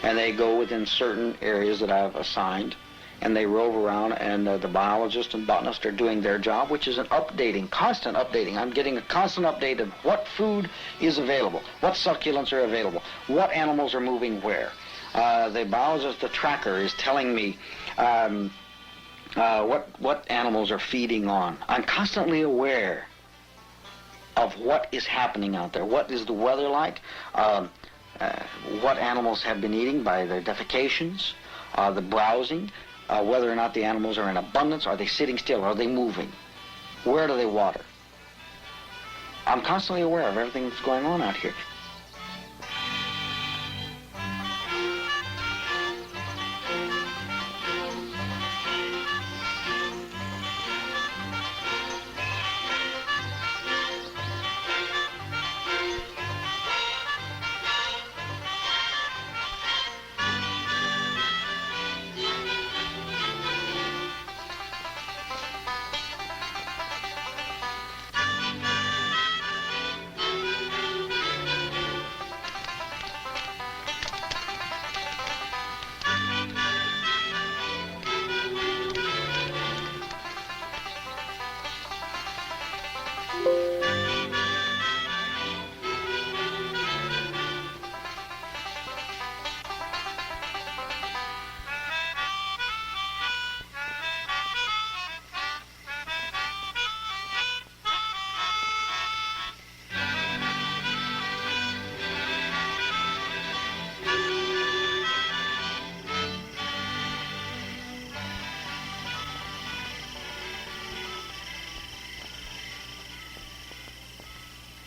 [SPEAKER 18] And they go within certain areas that I've assigned, and they rove around, and the biologists and botanists are doing their job, which is an updating, constant updating. I'm getting a constant update of what food is available, what succulents are available, what animals are moving where. The biologist, the tracker, is telling me what animals are feeding on. I'm constantly aware of what is happening out there. What is the weather like? What animals have been eating by their defecations, the browsing, whether or not the animals are in abundance, are they sitting still, are they moving? Where do they water? I'm constantly aware of everything that's going on out here.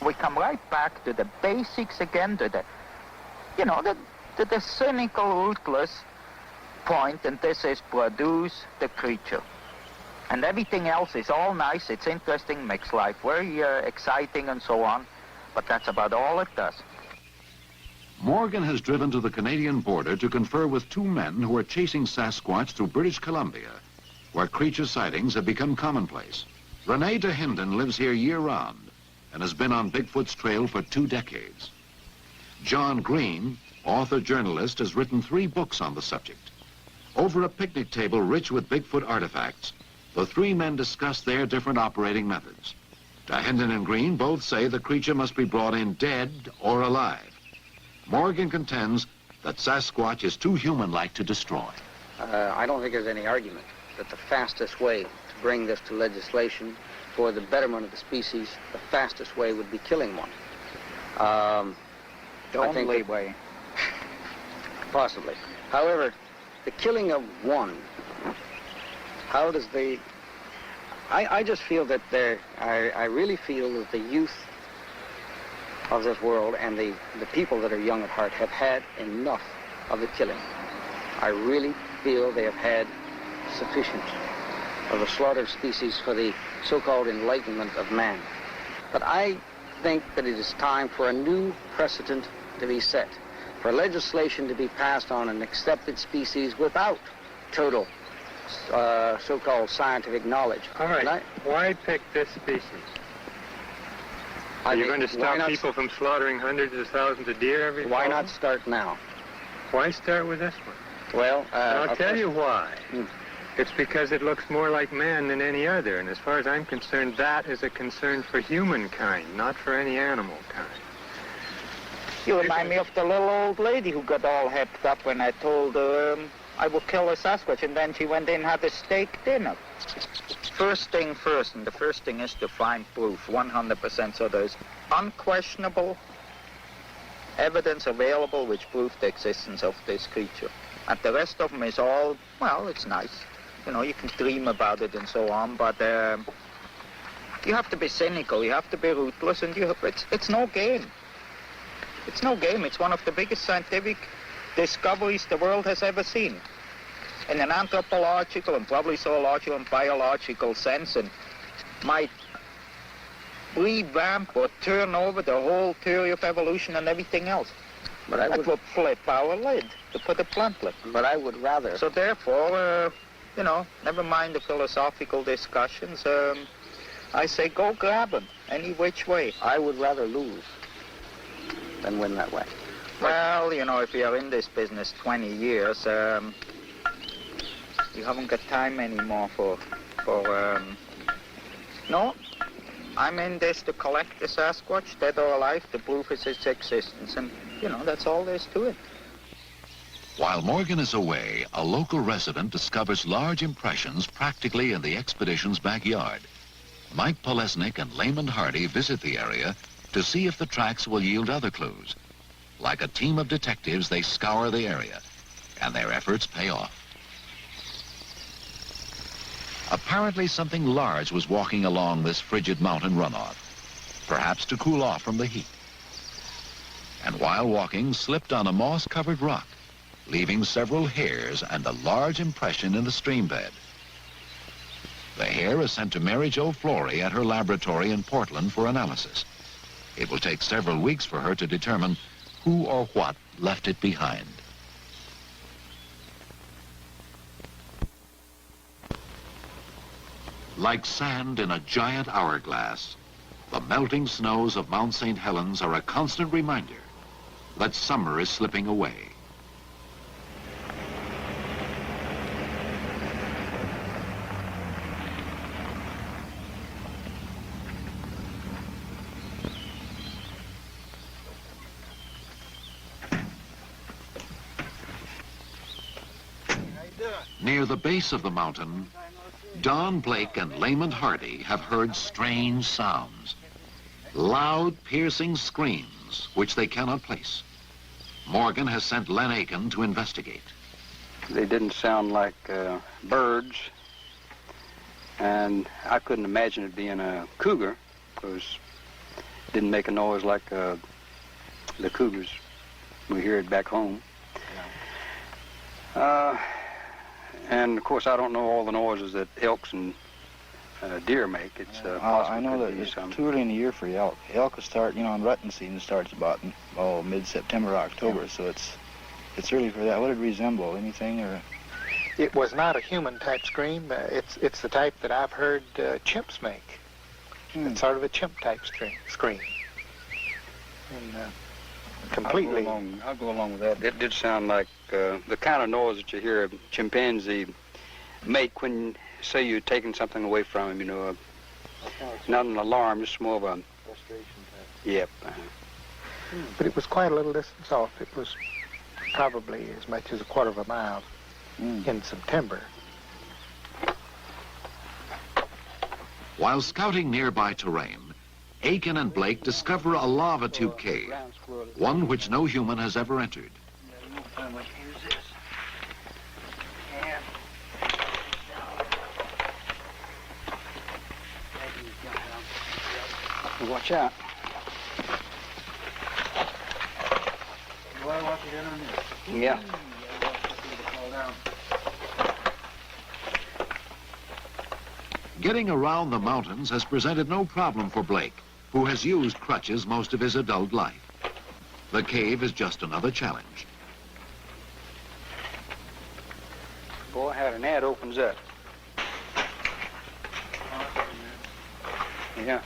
[SPEAKER 13] We come right back to the basics again, to the cynical, ruthless point, and this is produce the creature. And everything else is all nice, it's interesting, makes life very exciting and so on, but that's about all it does.
[SPEAKER 17] Morgan has driven to the Canadian border to confer with two men who are chasing Sasquatch through British Columbia, where creature sightings have become commonplace. Rene de Hinden lives here year-round and has been on Bigfoot's trail for 2 decades. John Green, author-journalist, has written 3 books on the subject. Over a picnic table rich with Bigfoot artifacts, the 3 men discuss their different operating methods. De Hinden and Green both say the creature must be brought in dead or alive. Morgan contends that Sasquatch is too human-like to destroy.
[SPEAKER 18] I don't think there's any argument that the fastest way to bring this to legislation for the betterment of the species, the fastest way would be killing one.
[SPEAKER 13] The only way.
[SPEAKER 18] Possibly. However, the killing of one, how does the... I just feel that I really feel that the youth of this world and the people that are young at heart have had enough of the killing. I really feel they have had sufficient of the slaughtered species for the so-called enlightenment of man. But I think that it is time for a new precedent to be set, for legislation to be passed on an accepted species without total so-called scientific knowledge.
[SPEAKER 7] All right, why pick this species? Are you going to stop people from slaughtering hundreds of thousands of deer every fall?
[SPEAKER 18] Why not start now?
[SPEAKER 7] Why start with this one?
[SPEAKER 18] Well,
[SPEAKER 7] I'll tell you why. It's because it looks more like man than any other, and as far as I'm concerned, that is a concern for humankind, not for any animal kind.
[SPEAKER 13] You remind me of the little old lady who got all hepped up when I told her I would kill a Sasquatch, and then she went in and had a steak dinner. First thing first, and the first thing is to find proof, 100%. So there's unquestionable evidence available which proves the existence of this creature. And the rest of them is all, well, it's nice. You know, you can dream about it and so on, but you have to be cynical, you have to be ruthless, and it's no game. It's no game. It's one of the biggest scientific discoveries the world has ever seen. In an anthropological and probably zoological and biological sense, and might revamp or turn over the whole theory of evolution and everything else.
[SPEAKER 20] But I
[SPEAKER 13] would flip our lid, to put it bluntly.
[SPEAKER 20] But I would rather.
[SPEAKER 13] So therefore, you know, never mind the philosophical discussions. I say go grab him, any which way.
[SPEAKER 20] I would rather lose than win that way.
[SPEAKER 13] Well, you know, if you're in this business 20 years, you haven't got time anymore for no. I'm in this to collect the Sasquatch, dead or alive, to prove its existence, and, you know, that's all there is to it.
[SPEAKER 17] While Morgan is away, a local resident discovers large impressions practically in the expedition's backyard. Mike Polesnik and Layman Hardy visit the area to see if the tracks will yield other clues. Like a team of detectives, they scour the area, and their efforts pay off. Apparently something large was walking along this frigid mountain runoff, perhaps to cool off from the heat. And while walking, slipped on a moss-covered rock, leaving several hairs and a large impression in the stream bed. The hair is sent to Mary Jo Flory at her laboratory in Portland for analysis. It will take several weeks for her to determine who or what left it behind. Like sand in a giant hourglass, the melting snows of Mount St. Helens are a constant reminder that summer is slipping away. Near the base of the mountain, Don Blake and Layman Hardy have heard strange sounds. Loud, piercing screams, which they cannot place. Morgan has sent Len Aiken to investigate.
[SPEAKER 12] They didn't sound like birds, and I couldn't imagine it being a cougar, because it didn't make a noise like the cougars. We hear it back home. And of course, I don't know all the noises that elks and deer make. It's
[SPEAKER 6] I know that it's too early in the year for elk. Elk will start, you know, in rutting season starts about mid-September, October. So it's early for that. What did it resemble? Anything or?
[SPEAKER 23] It was not a human type scream. It's the type that I've heard chimps make. It's sort of a chimp type scream. And completely.
[SPEAKER 12] I'll go along with that. It did sound like the kind of noise that you hear a chimpanzee make when, say, you're taking something away from him, you know, not an alarm, just more of a... frustration type. Yep.
[SPEAKER 23] But it was quite a little distance off. It was probably as much as a quarter of a mile in September.
[SPEAKER 17] While scouting nearby terrain, Aiken and Blake discover a lava tube cave, one which no human has ever entered.
[SPEAKER 12] Watch out. Yeah.
[SPEAKER 17] Getting around the mountains has presented no problem for Blake, who has used crutches most of his adult life. The cave is just another challenge.
[SPEAKER 12] Boy, how the net opens up. Yeah.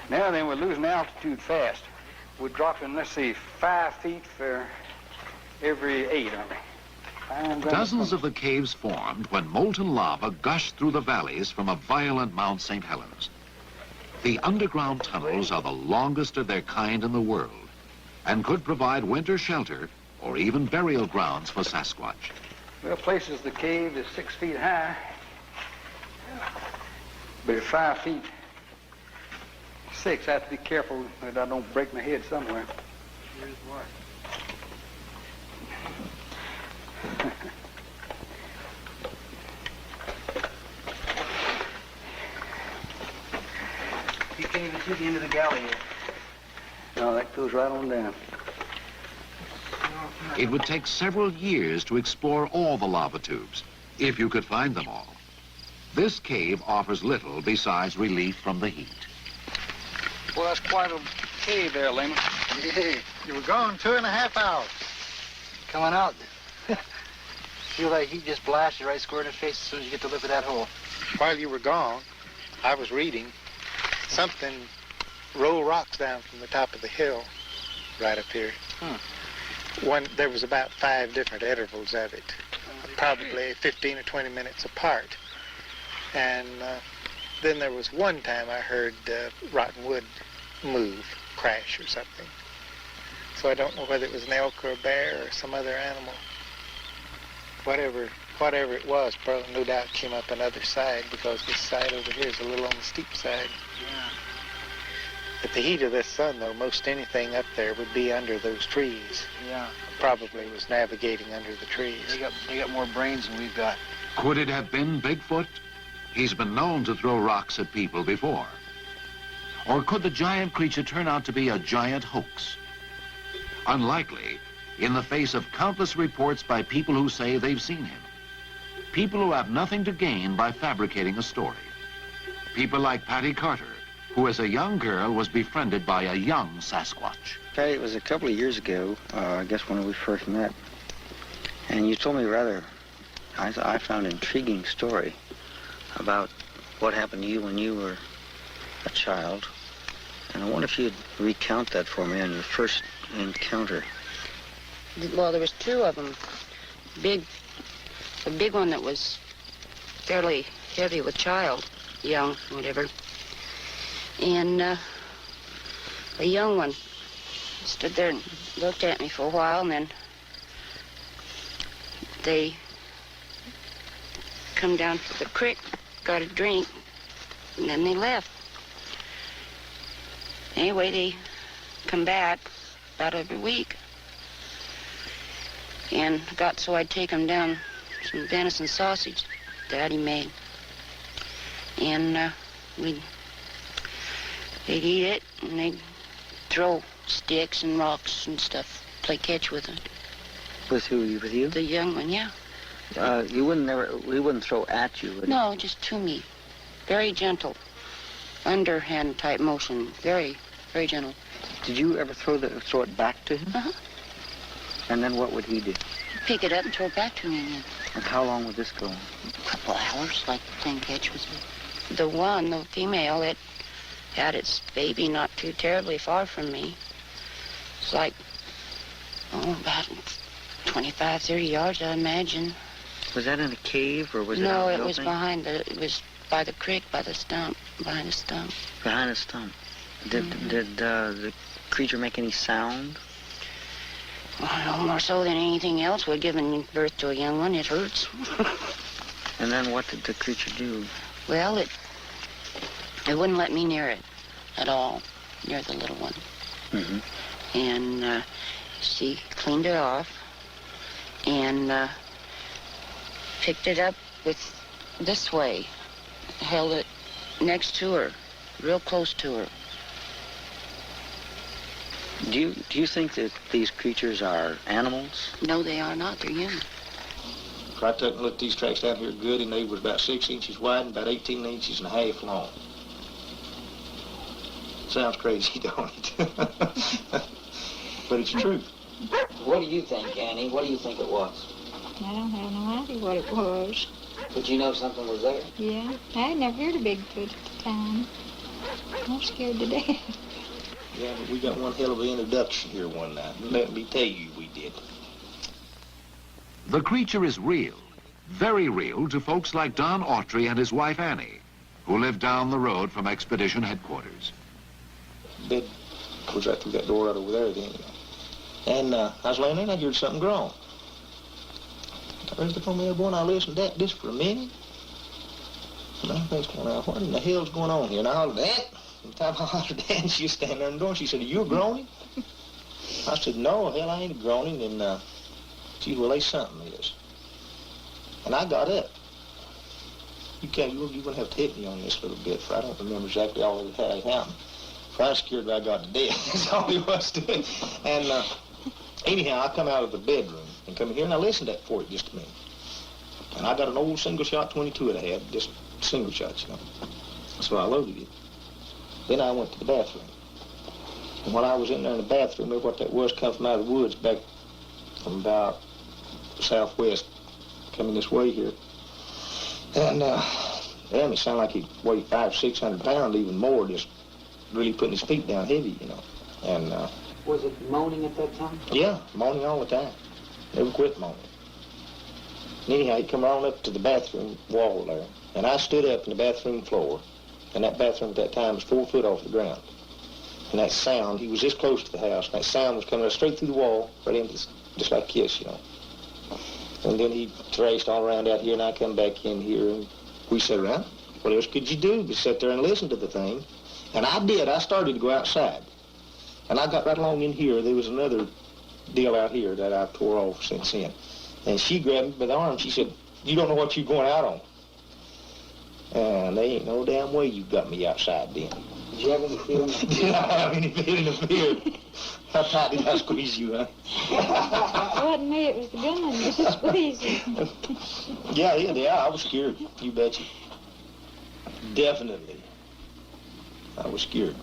[SPEAKER 12] Now then, we're losing altitude fast. We're dropping, let's see, 5 feet for every 8, aren't we?
[SPEAKER 17] Dozens of the caves formed when molten lava gushed through the valleys from a violent Mount St. Helens. The underground tunnels are the longest of their kind in the world and could provide winter shelter or even burial grounds for Sasquatch.
[SPEAKER 12] Well, places the cave is 6 feet high, but it's 5 feet 6. I have to be careful that I don't break my head somewhere.
[SPEAKER 6] Here's what. You can't even see the end of the galley here.
[SPEAKER 12] No, that goes right on down.
[SPEAKER 17] It would take several years to explore all the lava tubes, if you could find them all. This cave offers little besides relief from the heat.
[SPEAKER 12] Well, that's quite a cave there, Lehman.
[SPEAKER 23] Yeah, you were gone 2.5 hours.
[SPEAKER 6] Coming out, feel that heat just blasted right square in the face as soon as you get to look at that hole.
[SPEAKER 23] While you were gone, I was reading. Something rolled rocks down from the top of the hill right up here. There was about 5 different intervals of it, probably 15 or 20 minutes apart. And then there was one time I heard rotten wood move, crash or something. So I don't know whether it was an elk or a bear or some other animal. Whatever it was, probably no doubt came up another side, because this side over here is a little on the steep side.
[SPEAKER 6] Yeah.
[SPEAKER 23] At the heat of this sun, though, most anything up there would be under those trees.
[SPEAKER 6] Yeah.
[SPEAKER 23] Probably was navigating under the trees.
[SPEAKER 6] They got more brains than we've got.
[SPEAKER 17] Could it have been Bigfoot? He's been known to throw rocks at people before. Or could the giant creature turn out to be a giant hoax? Unlikely, in the face of countless reports by people who say they've seen him. People who have nothing to gain by fabricating a story. People like Patty Carter, who as a young girl was befriended by a young Sasquatch.
[SPEAKER 18] Patty, it was a couple of years ago, I guess when we first met, and you told me rather, I found an intriguing story about what happened to you when you were a child. And I wonder if you'd recount that for me on your first encounter.
[SPEAKER 8] Well, there was 2 of them. A big one that was fairly heavy with child, young, whatever. And a young one stood there and looked at me for a while, and then they come down to the creek, got a drink, and then they left. Anyway, they come back about every week, and got so I'd take them down some venison sausage Daddy made, and they'd eat it, and they'd throw sticks and rocks and stuff, play catch with it.
[SPEAKER 18] With who? With you?
[SPEAKER 8] The young one, yeah.
[SPEAKER 18] We wouldn't throw at you, would he?
[SPEAKER 8] No, just to me. Very gentle. Underhand type motion. Very, very gentle.
[SPEAKER 18] Did you ever throw it back to him?
[SPEAKER 8] Uh-huh.
[SPEAKER 18] And then what would he do?
[SPEAKER 8] Pick it up and throw it back to me again.
[SPEAKER 18] And how long would this go?
[SPEAKER 8] A couple hours, like playing catch with me. The one, the female, it had its baby not too terribly far from me. It's like, about 25, 30 yards, I imagine.
[SPEAKER 18] Was that in a cave, or was it
[SPEAKER 8] No,
[SPEAKER 18] in a
[SPEAKER 8] it was
[SPEAKER 18] building?
[SPEAKER 8] it was by the creek, by the stump, behind the stump.
[SPEAKER 18] Behind a stump. Did the creature make any sound?
[SPEAKER 8] Well, no more so than anything else would, giving birth to a young one. It hurts.
[SPEAKER 18] And then what did the creature do?
[SPEAKER 8] Well, it wouldn't let me near it at all, near the little one.
[SPEAKER 18] Mm-hmm.
[SPEAKER 8] And she cleaned it off and picked it up with this way, held it next to her, real close to her.
[SPEAKER 18] Do you think that these creatures are animals?
[SPEAKER 8] No, they are not. They're human.
[SPEAKER 9] I took and looked these tracks down here good, and they was about 6 inches wide and about 18 inches and a half long. Sounds crazy, don't it? But it's true.
[SPEAKER 18] What do you think, Annie? What do you think it was?
[SPEAKER 10] I don't have no idea what it was.
[SPEAKER 18] But you know something was there?
[SPEAKER 10] Yeah, I had never heard of Bigfoot at the time. I'm scared to death.
[SPEAKER 9] Yeah, but we got one hell of an introduction here one night. Let me tell you, we did.
[SPEAKER 17] The creature is real, very real to folks like Don Autry and his wife Annie, who live down the road from Expedition Headquarters.
[SPEAKER 9] Bed was right through that door right over there then. And I was laying there and I heard something groan.
[SPEAKER 6] I raised up on my elbow and I listened to that just for a minute. And I think, well, what in the hell's going on here? And I hollered, Dad. By the time I hollered, Dad, and she was standing there in the door, and she said, are you a groaning? I said, no, hell, I ain't a groaning. And she, well, there's something is. And I got up. You're going to have to hit me on this a little bit, for I don't remember exactly all that had happened. For I was scared that I got to death. That's all he was to it. And anyhow, I come out of the bedroom and come in here, and I listened to that for it just a minute. And I got an old single-shot 22 that I had, just single shots, you know. So I loaded it. Then I went to the bathroom. And while I was in there in the bathroom, remember what that was, come from out of the woods back from about southwest, coming this way here. And, damn, it sounded like he weighed 500-600 pounds, even more, just really putting his feet down heavy, you know. And,
[SPEAKER 20] Was it moaning at that time?
[SPEAKER 6] yeah, moaning all the time. Never quit moaning. And anyhow, he come on up to the bathroom wall there, and I stood up in the bathroom floor, and that bathroom at that time was 4 foot off the ground. And that sound, he was this close to the house, and that sound was coming straight through the wall, right into this, just like a kiss, you know. And then he traced all around out here, and I come back in here, and we sat around. What else could you do but sit there and listen to the thing? And I did. I started to go outside. And I got right along in here. There was another deal out here that I tore off since then. And she grabbed me by the arm. She said, you don't know what you're going out on. And there ain't no damn way you got me outside then.
[SPEAKER 20] Did you have any feeling?
[SPEAKER 6] Did I have any feeling of fear? How tight did I squeeze you, huh?
[SPEAKER 10] It wasn't me, it was the gunman that squeezed you.
[SPEAKER 6] Yeah, I was scared. You betcha. Definitely. I was scared.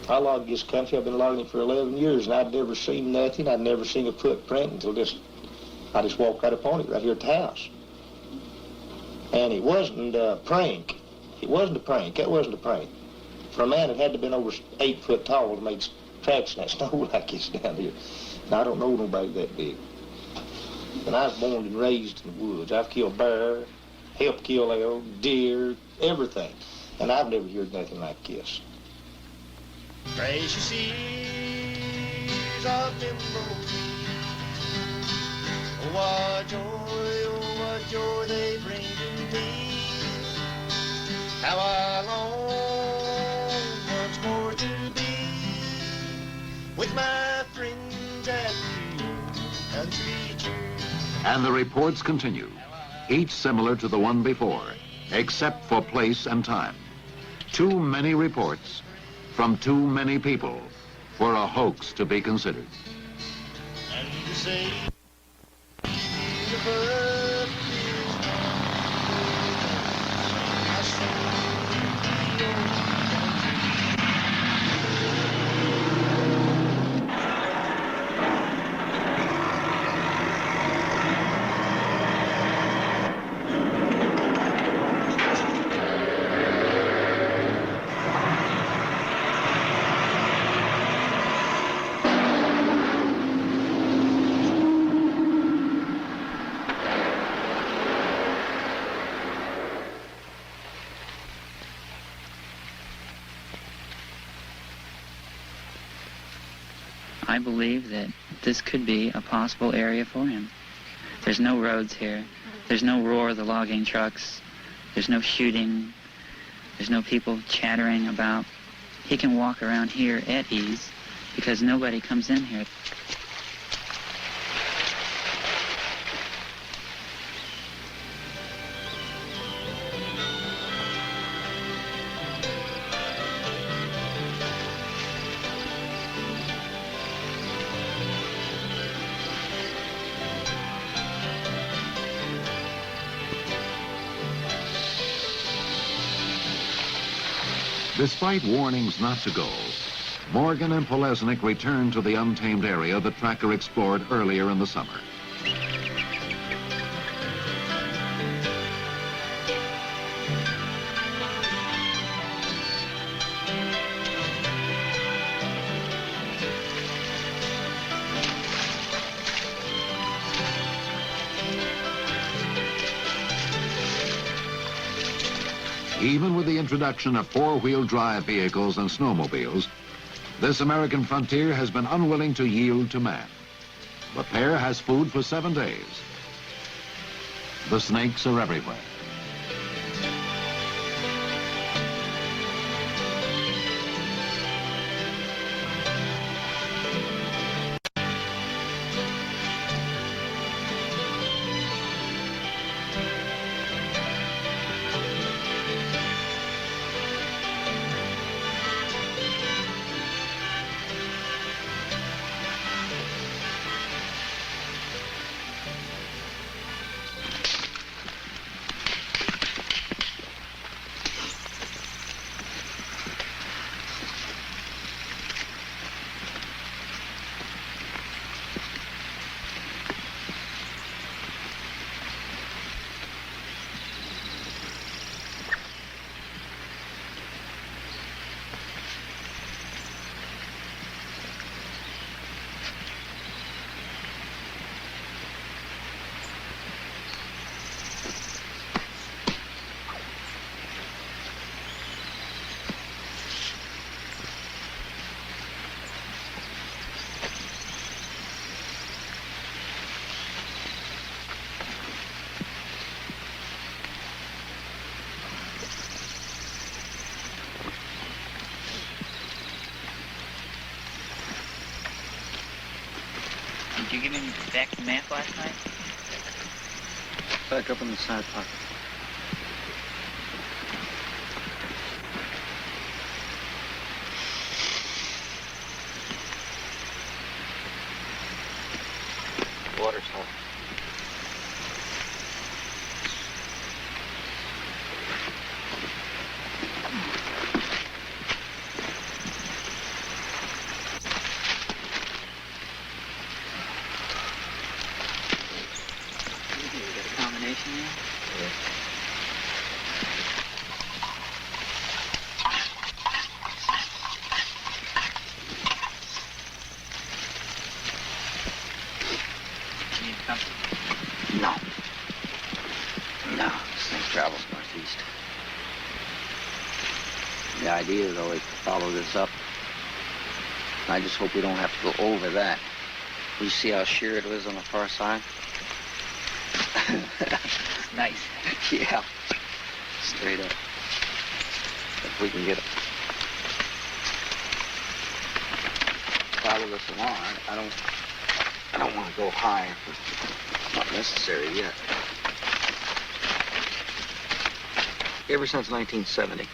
[SPEAKER 6] I logged this country. I've been logging it for 11 years, and I'd never seen nothing. I'd never seen a footprint until I just walked right upon it right here at the house. And it wasn't a prank. It wasn't a prank. That wasn't a prank. For a man, it had to have been over 8 foot tall to make tracks in that snow like this down here. And I don't know nobody that big. And I was born and raised in the woods. I've killed bear, helped kill elk, deer, everything. And I've never heard nothing like this.
[SPEAKER 11] Precious seas of emerald green. Oh, what joy they bring to me. How I long once more to be with my friends at the country church.
[SPEAKER 17] And the reports continue, each similar to the one before, except for place and time. Too many reports from too many people for a hoax to be considered.
[SPEAKER 11] And you say the bird is I see the old
[SPEAKER 19] I believe that this could be a possible area for him. There's no roads here. There's no roar of the logging trucks. There's no shooting. There's no people chattering about. He can walk around here at ease because nobody comes in here.
[SPEAKER 17] Despite warnings not to go, Morgan and Polesnik returned to the untamed area the tracker explored earlier in the summer. Even with the introduction of four-wheel drive vehicles and snowmobiles, this American frontier has been unwilling to yield to man. The pair has food for 7 days, The snakes are everywhere.
[SPEAKER 2] Did you give him back the map last night?
[SPEAKER 18] Back up in the side pocket. Water's hot. No. No, this thing travels northeast. The idea is always to follow this up. I just hope we don't have to go over that. You see how sheer it is on the far side?
[SPEAKER 2] Nice.
[SPEAKER 18] Yeah. Straight up. If we can get it. Follow this along. I don't want to go high if it's not necessary yet. Ever since 1970,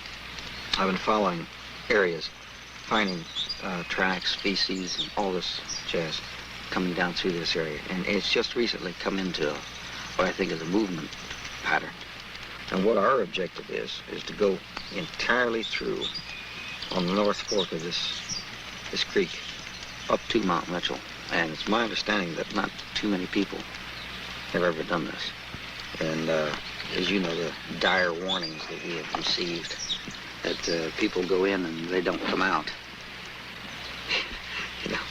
[SPEAKER 18] I've been following areas, finding tracks, species, and all this jazz coming down through this area. And it's just recently come into what I think is a movement pattern. And what our objective is to go entirely through on the north fork of this creek up to Mount Mitchell. And it's my understanding that not too many people have ever done this. And as you know, the dire warnings that we have received that people go in and they don't come out. You know,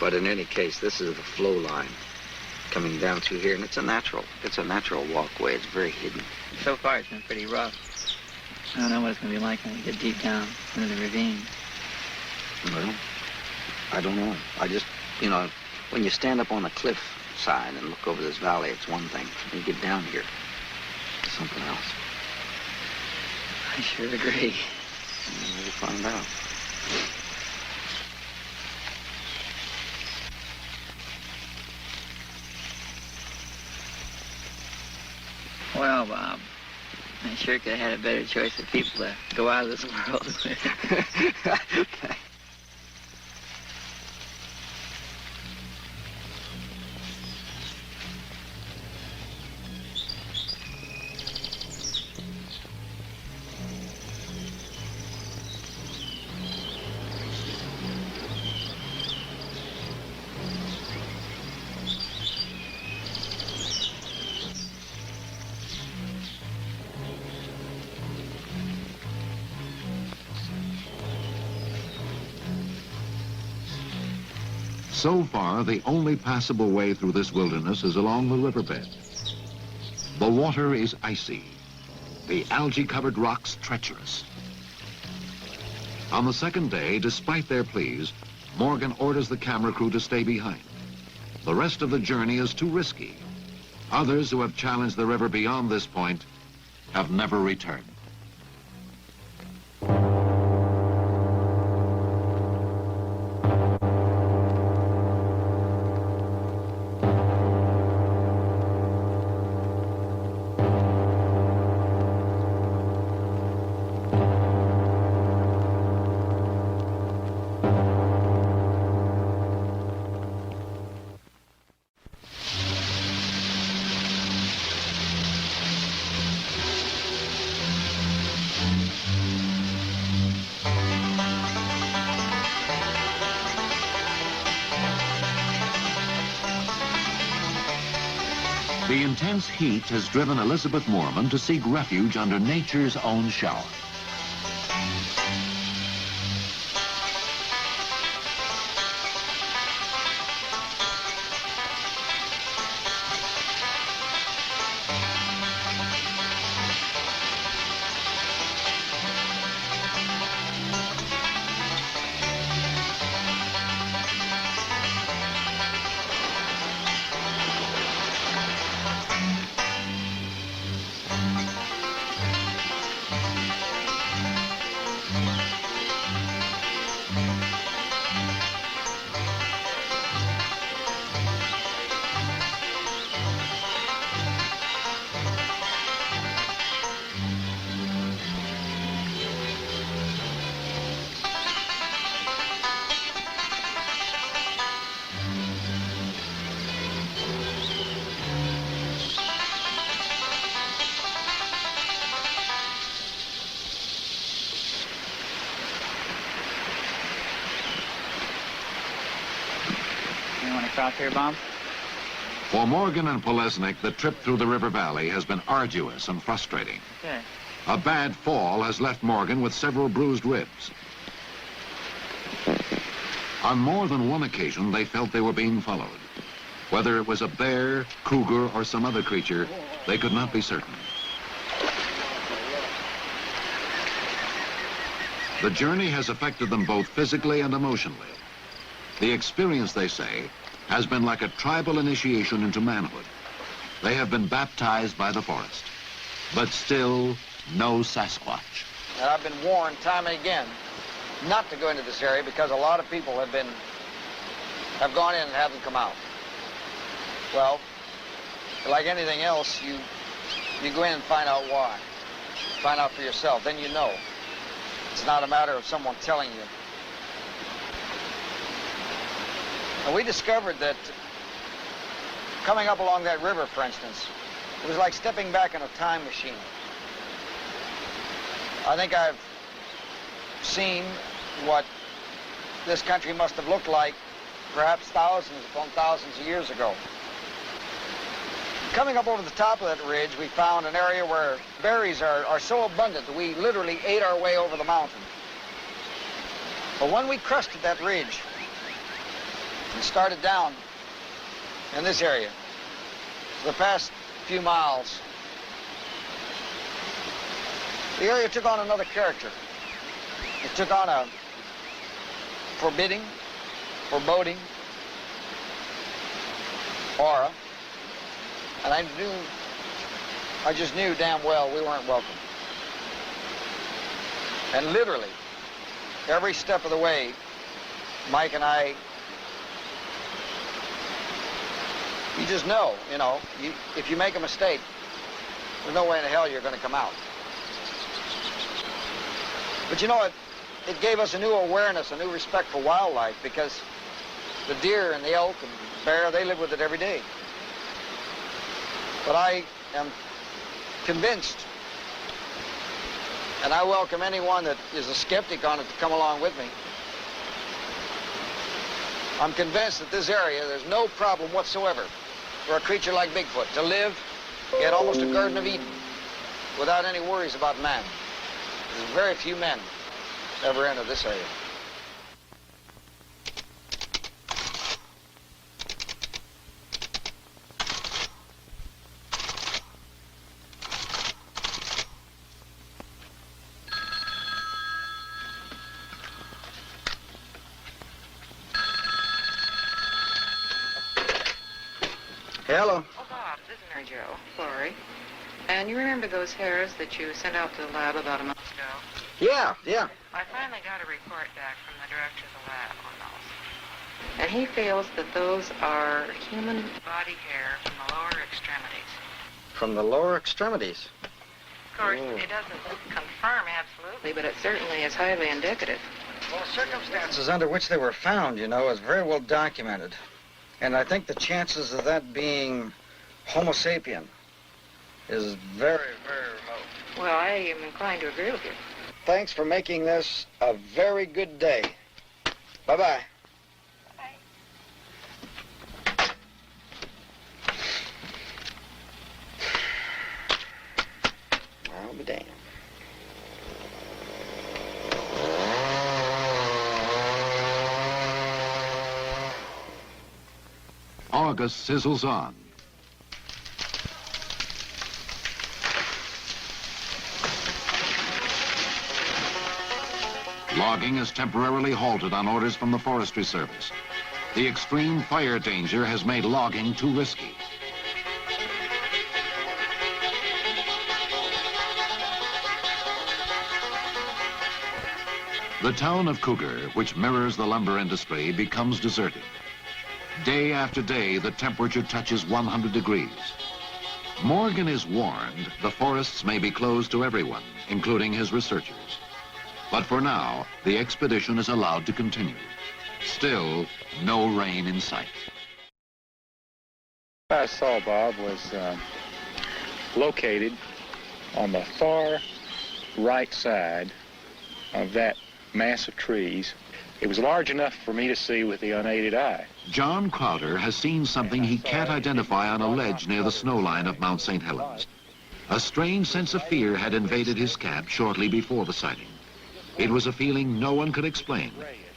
[SPEAKER 18] but in any case, this is the flow line coming down through here, and it's a natural walkway. It's very hidden.
[SPEAKER 2] So far, it's been pretty rough. I don't know what it's going to be like when we get deep down into the ravine.
[SPEAKER 18] Well, I don't know. I just, you know, when you stand up on a cliff side and look over this valley, it's one thing. When you get down here, it's something else.
[SPEAKER 2] I sure agree.
[SPEAKER 18] We'll find out.
[SPEAKER 2] Well, Bob, I sure could have had a better choice of people to go out of this world with.
[SPEAKER 17] So far, the only passable way through this wilderness is along the riverbed. The water is icy, the algae-covered rocks treacherous. On the second day, despite their pleas, Morgan orders the camera crew to stay behind. The rest of the journey is too risky. Others who have challenged the river beyond this point have never returned. The intense heat has driven Elizabeth Moorman to seek refuge under nature's own shower.
[SPEAKER 19] Cross here, Bob?
[SPEAKER 17] For Morgan and Polesnik, the trip through the river valley has been arduous and frustrating.
[SPEAKER 19] Okay.
[SPEAKER 17] A bad fall has left Morgan with several bruised ribs. On more than one occasion, they felt they were being followed. Whether it was a bear, cougar, or some other creature, they could not be certain. The journey has affected them both physically and emotionally. The experience, they say, has been like a tribal initiation into manhood. They have been baptized by the forest, but still no Sasquatch.
[SPEAKER 18] And I've been warned time and again not to go into this area because a lot of people have gone in and haven't come out. Well, like anything else, you go in and find out why. Find out for yourself, then you know. It's not a matter of someone telling you. And we discovered that coming up along that river, for instance, it was like stepping back in a time machine. I think I've seen what this country must have looked like perhaps thousands upon thousands of years ago. Coming up over the top of that ridge, we found an area where berries are so abundant that we literally ate our way over the mountain. But when we crested that ridge and started down in this area, for the past few miles, the area took on another character. It took on a forbidding, foreboding aura. And I just knew damn well we weren't welcome. And literally, every step of the way, Mike and I, you just know, if you make a mistake, there's no way in hell you're going to come out. But it gave us a new awareness, a new respect for wildlife, because the deer and the elk and bear, they live with it every day. But I am convinced, and I welcome anyone that is a skeptic on it to come along with me. I'm convinced that this area, there's no problem whatsoever for a creature like Bigfoot to live in almost a Garden of Eden without any worries about man. There's very few men ever enter this area. Hello.
[SPEAKER 4] Oh, Bob, this is
[SPEAKER 8] her, Joe, Lori. And you remember those hairs that you sent out to the lab about a month ago?
[SPEAKER 18] Yeah.
[SPEAKER 8] I finally got a report back from the director of the lab on those. And he feels that those are human body hair from the lower extremities.
[SPEAKER 18] From the lower extremities?
[SPEAKER 8] Of course, it doesn't confirm absolutely, but it certainly is highly indicative.
[SPEAKER 18] Well, the circumstances under which they were found, you know, is very well documented. And I think the chances of that being Homo sapien is very, very remote.
[SPEAKER 8] Well, I am inclined to agree with you.
[SPEAKER 18] Thanks for making this a very good day. Bye-bye. I'll be damned.
[SPEAKER 17] August sizzles on. Logging is temporarily halted on orders from the Forestry Service. The extreme fire danger has made logging too risky. The town of Cougar, which mirrors the lumber industry, becomes deserted. Day after day, the temperature touches 100 degrees. Morgan is warned the forests may be closed to everyone, including his researchers. But for now, the expedition is allowed to continue. Still, no rain in sight.
[SPEAKER 21] What I saw, Bob, was located on the far right side of that mass of trees. It was large enough for me to see with the unaided eye.
[SPEAKER 17] John Crowder has seen something he can't identify on a ledge near the snow line of Mount St. Helens. A strange sense of fear had invaded his camp shortly before the sighting. It was a feeling no one could explain,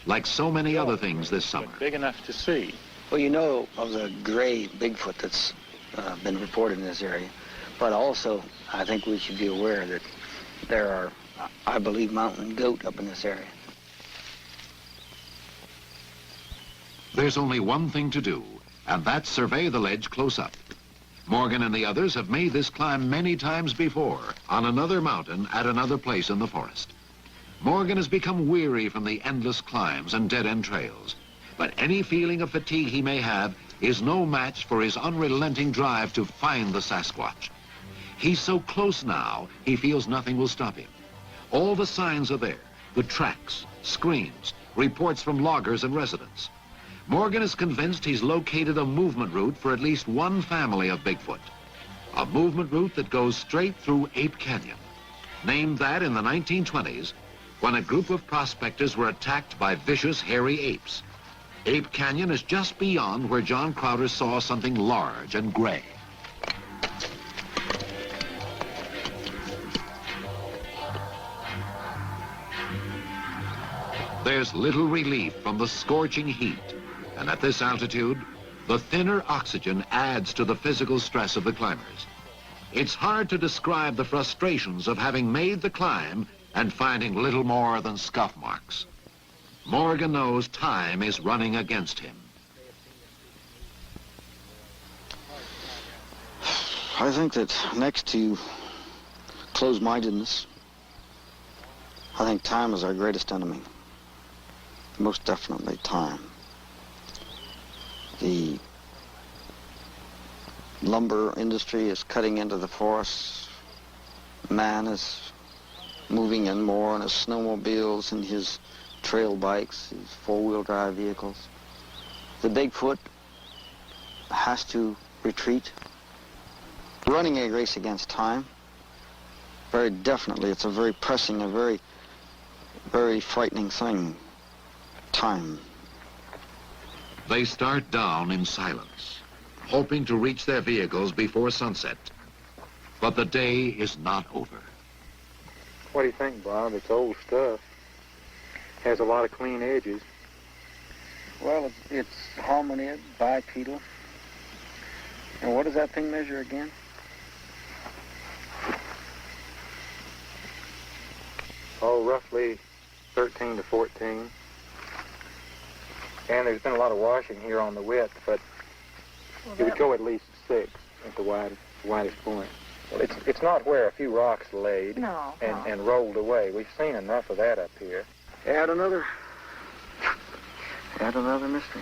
[SPEAKER 17] like so many other things this summer.
[SPEAKER 21] Big enough to see.
[SPEAKER 18] Well, you know of the gray Bigfoot that's been reported in this area, but also I think we should be aware that there are, I believe, mountain goat up in this area.
[SPEAKER 17] There's only one thing to do, and that's survey the ledge close up. Morgan and the others have made this climb many times before, on another mountain at another place in the forest. Morgan has become weary from the endless climbs and dead-end trails, but any feeling of fatigue he may have is no match for his unrelenting drive to find the Sasquatch. He's so close now, he feels nothing will stop him. All the signs are there, the tracks, screams, reports from loggers and residents. Morgan is convinced he's located a movement route for at least one family of Bigfoot. A movement route that goes straight through Ape Canyon. Named that in the 1920s, when a group of prospectors were attacked by vicious, hairy apes. Ape Canyon is just beyond where John Crowder saw something large and gray. There's little relief from the scorching heat, and at this altitude, the thinner oxygen adds to the physical stress of the climbers. It's hard to describe the frustrations of having made the climb and finding little more than scuff marks. Morgan knows time is running against him.
[SPEAKER 18] I think that next to closed-mindedness, I think time is our greatest enemy. Most definitely time. The lumber industry is cutting into the forests. Man is moving in more on his snowmobiles and his trail bikes, his four-wheel drive vehicles. The Bigfoot has to retreat. Running a race against time, very definitely, it's a very pressing, a very, very frightening thing. Time.
[SPEAKER 17] They start down in silence, hoping to reach their vehicles before sunset. But the day is not over.
[SPEAKER 21] What do you think, Bob? It's old stuff. Has a lot of clean edges.
[SPEAKER 18] Well, it's hominid, bipedal. And what does that thing measure again?
[SPEAKER 21] Oh, roughly 13 to 14. And there's been a lot of washing here on the width, but it would go at least 6 at the widest.
[SPEAKER 23] Widest point. Well, it's not where a few rocks laid
[SPEAKER 10] No.
[SPEAKER 23] and rolled away. We've seen enough of that up here.
[SPEAKER 18] Add another mystery.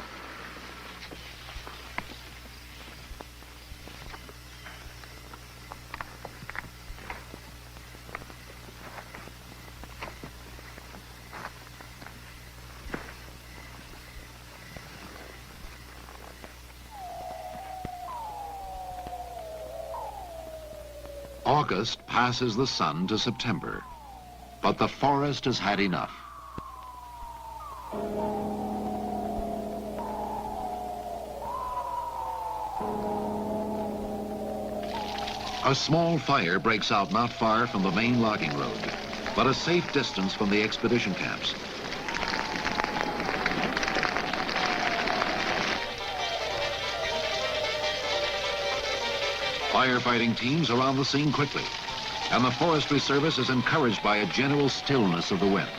[SPEAKER 17] August passes the sun to September, but the forest has had enough. A small fire breaks out not far from the main logging road, but a safe distance from the expedition camps. Firefighting teams are on the scene quickly, and the Forestry Service is encouraged by a general stillness of the wind.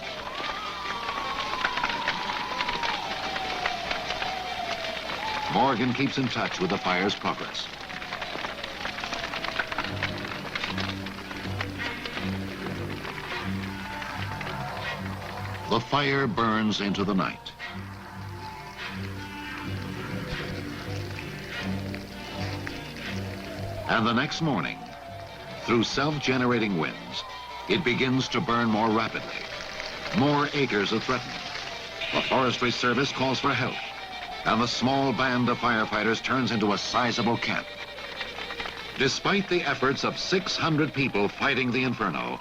[SPEAKER 17] Morgan keeps in touch with the fire's progress. The fire burns into the night. And the next morning, through self-generating winds, it begins to burn more rapidly. More acres are threatened. The Forestry Service calls for help, and the small band of firefighters turns into a sizable camp. Despite the efforts of 600 people fighting the inferno,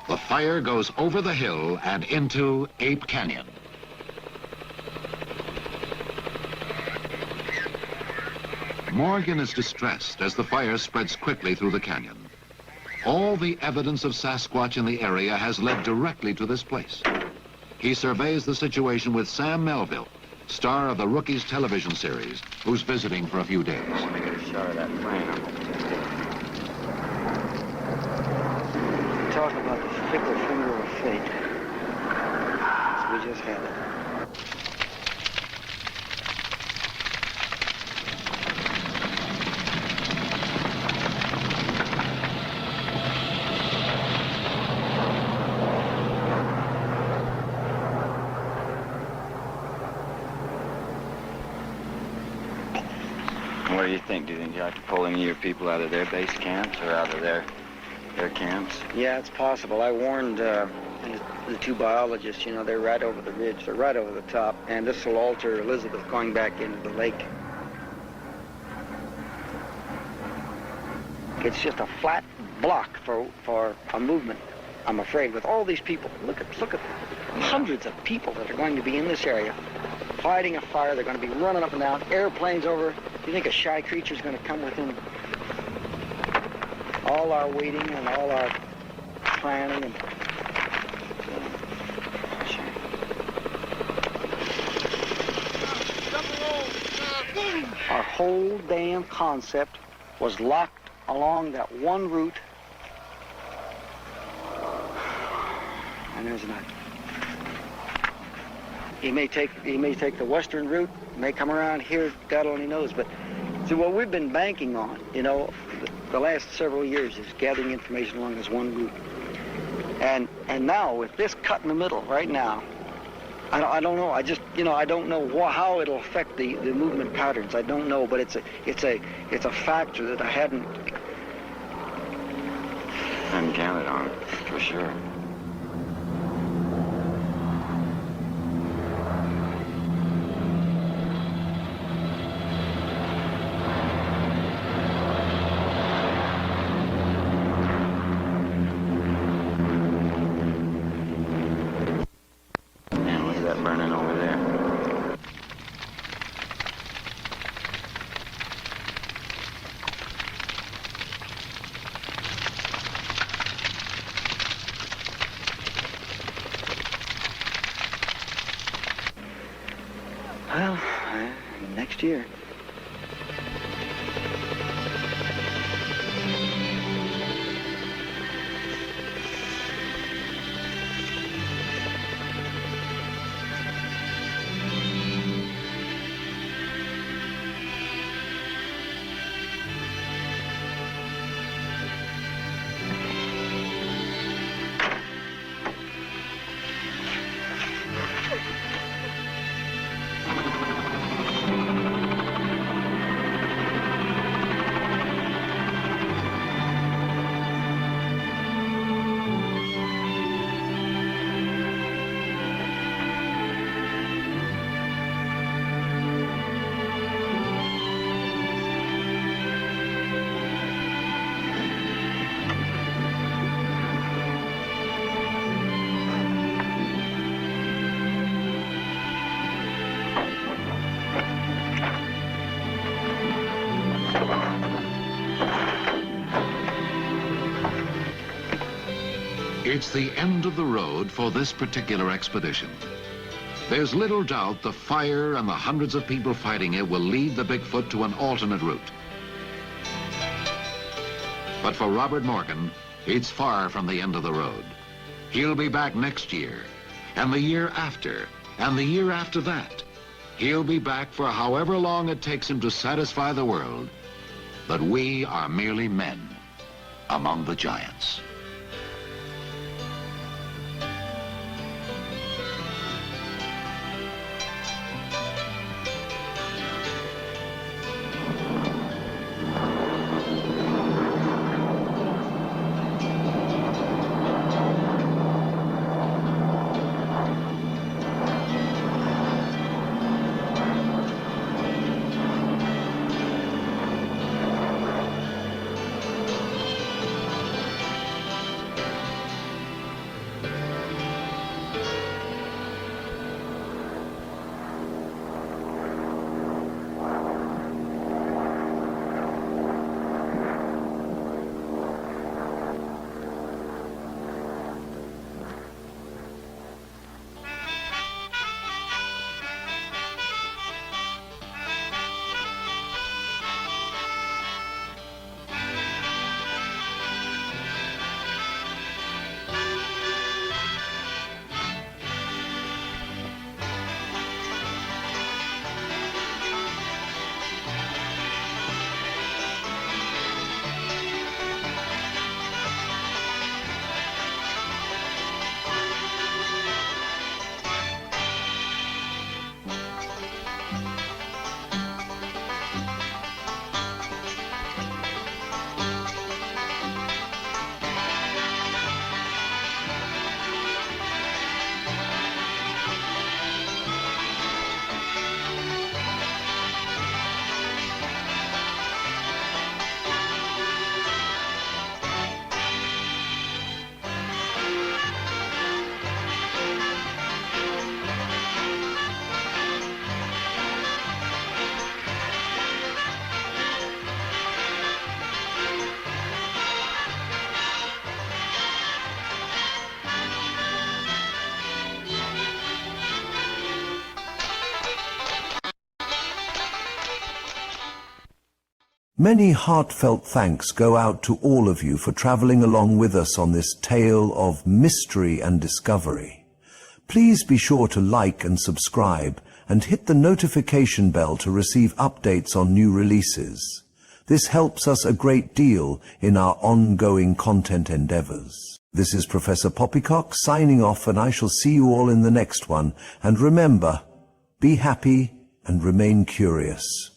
[SPEAKER 17] the fire goes over the hill and into Ape Canyon. Morgan is distressed as the fire spreads quickly through the canyon. All the evidence of Sasquatch in the area has led directly to this place. He surveys the situation with Sam Melville, star of the Rookies television series, who's visiting for a few days.
[SPEAKER 20] I want to get a shot of that plane.
[SPEAKER 18] Talk about the fickle finger of fate. We just had it.
[SPEAKER 20] What do you think? Do you think you have to pull any of your people out of their base camps or out of their camps?
[SPEAKER 18] Yeah, it's possible. I warned the two biologists, you know, they're right over the ridge. They're right over the top. And this will alter Elizabeth going back into the lake. It's just a flat block for a movement, I'm afraid, with all these people. Look at hundreds of people that are going to be in this area fighting a fire. They're going to be running up and down, airplanes over. Do you think a shy creature's going to come within all our waiting and all our planning? And our whole damn concept was locked along that one route, and there's not. He may take the western route, may come around here, God only knows. But see, what we've been banking on, you know, the last several years is gathering information along this one route. And now with this cut in the middle right now, I don't know. I just, you know, I don't know how it'll affect the movement patterns. I don't know, but it's a factor that I hadn't
[SPEAKER 20] counted on it, for sure. Burning over there.
[SPEAKER 18] Well, next year.
[SPEAKER 17] It's the end of the road for this particular expedition. There's little doubt the fire and the hundreds of people fighting it will lead the Bigfoot to an alternate route. But for Robert Morgan, it's far from the end of the road. He'll be back next year, and the year after, and the year after that. He'll be back for however long it takes him to satisfy the world that we are merely men among the giants.
[SPEAKER 4] Many heartfelt thanks go out to all of you for traveling along with us on this tale of mystery and discovery. Please be sure to like and subscribe and hit the notification bell to receive updates on new releases. This helps us a great deal in our ongoing content endeavors. This is Professor Poppycock signing off, and I shall see you all in the next one. And remember, be happy and remain curious.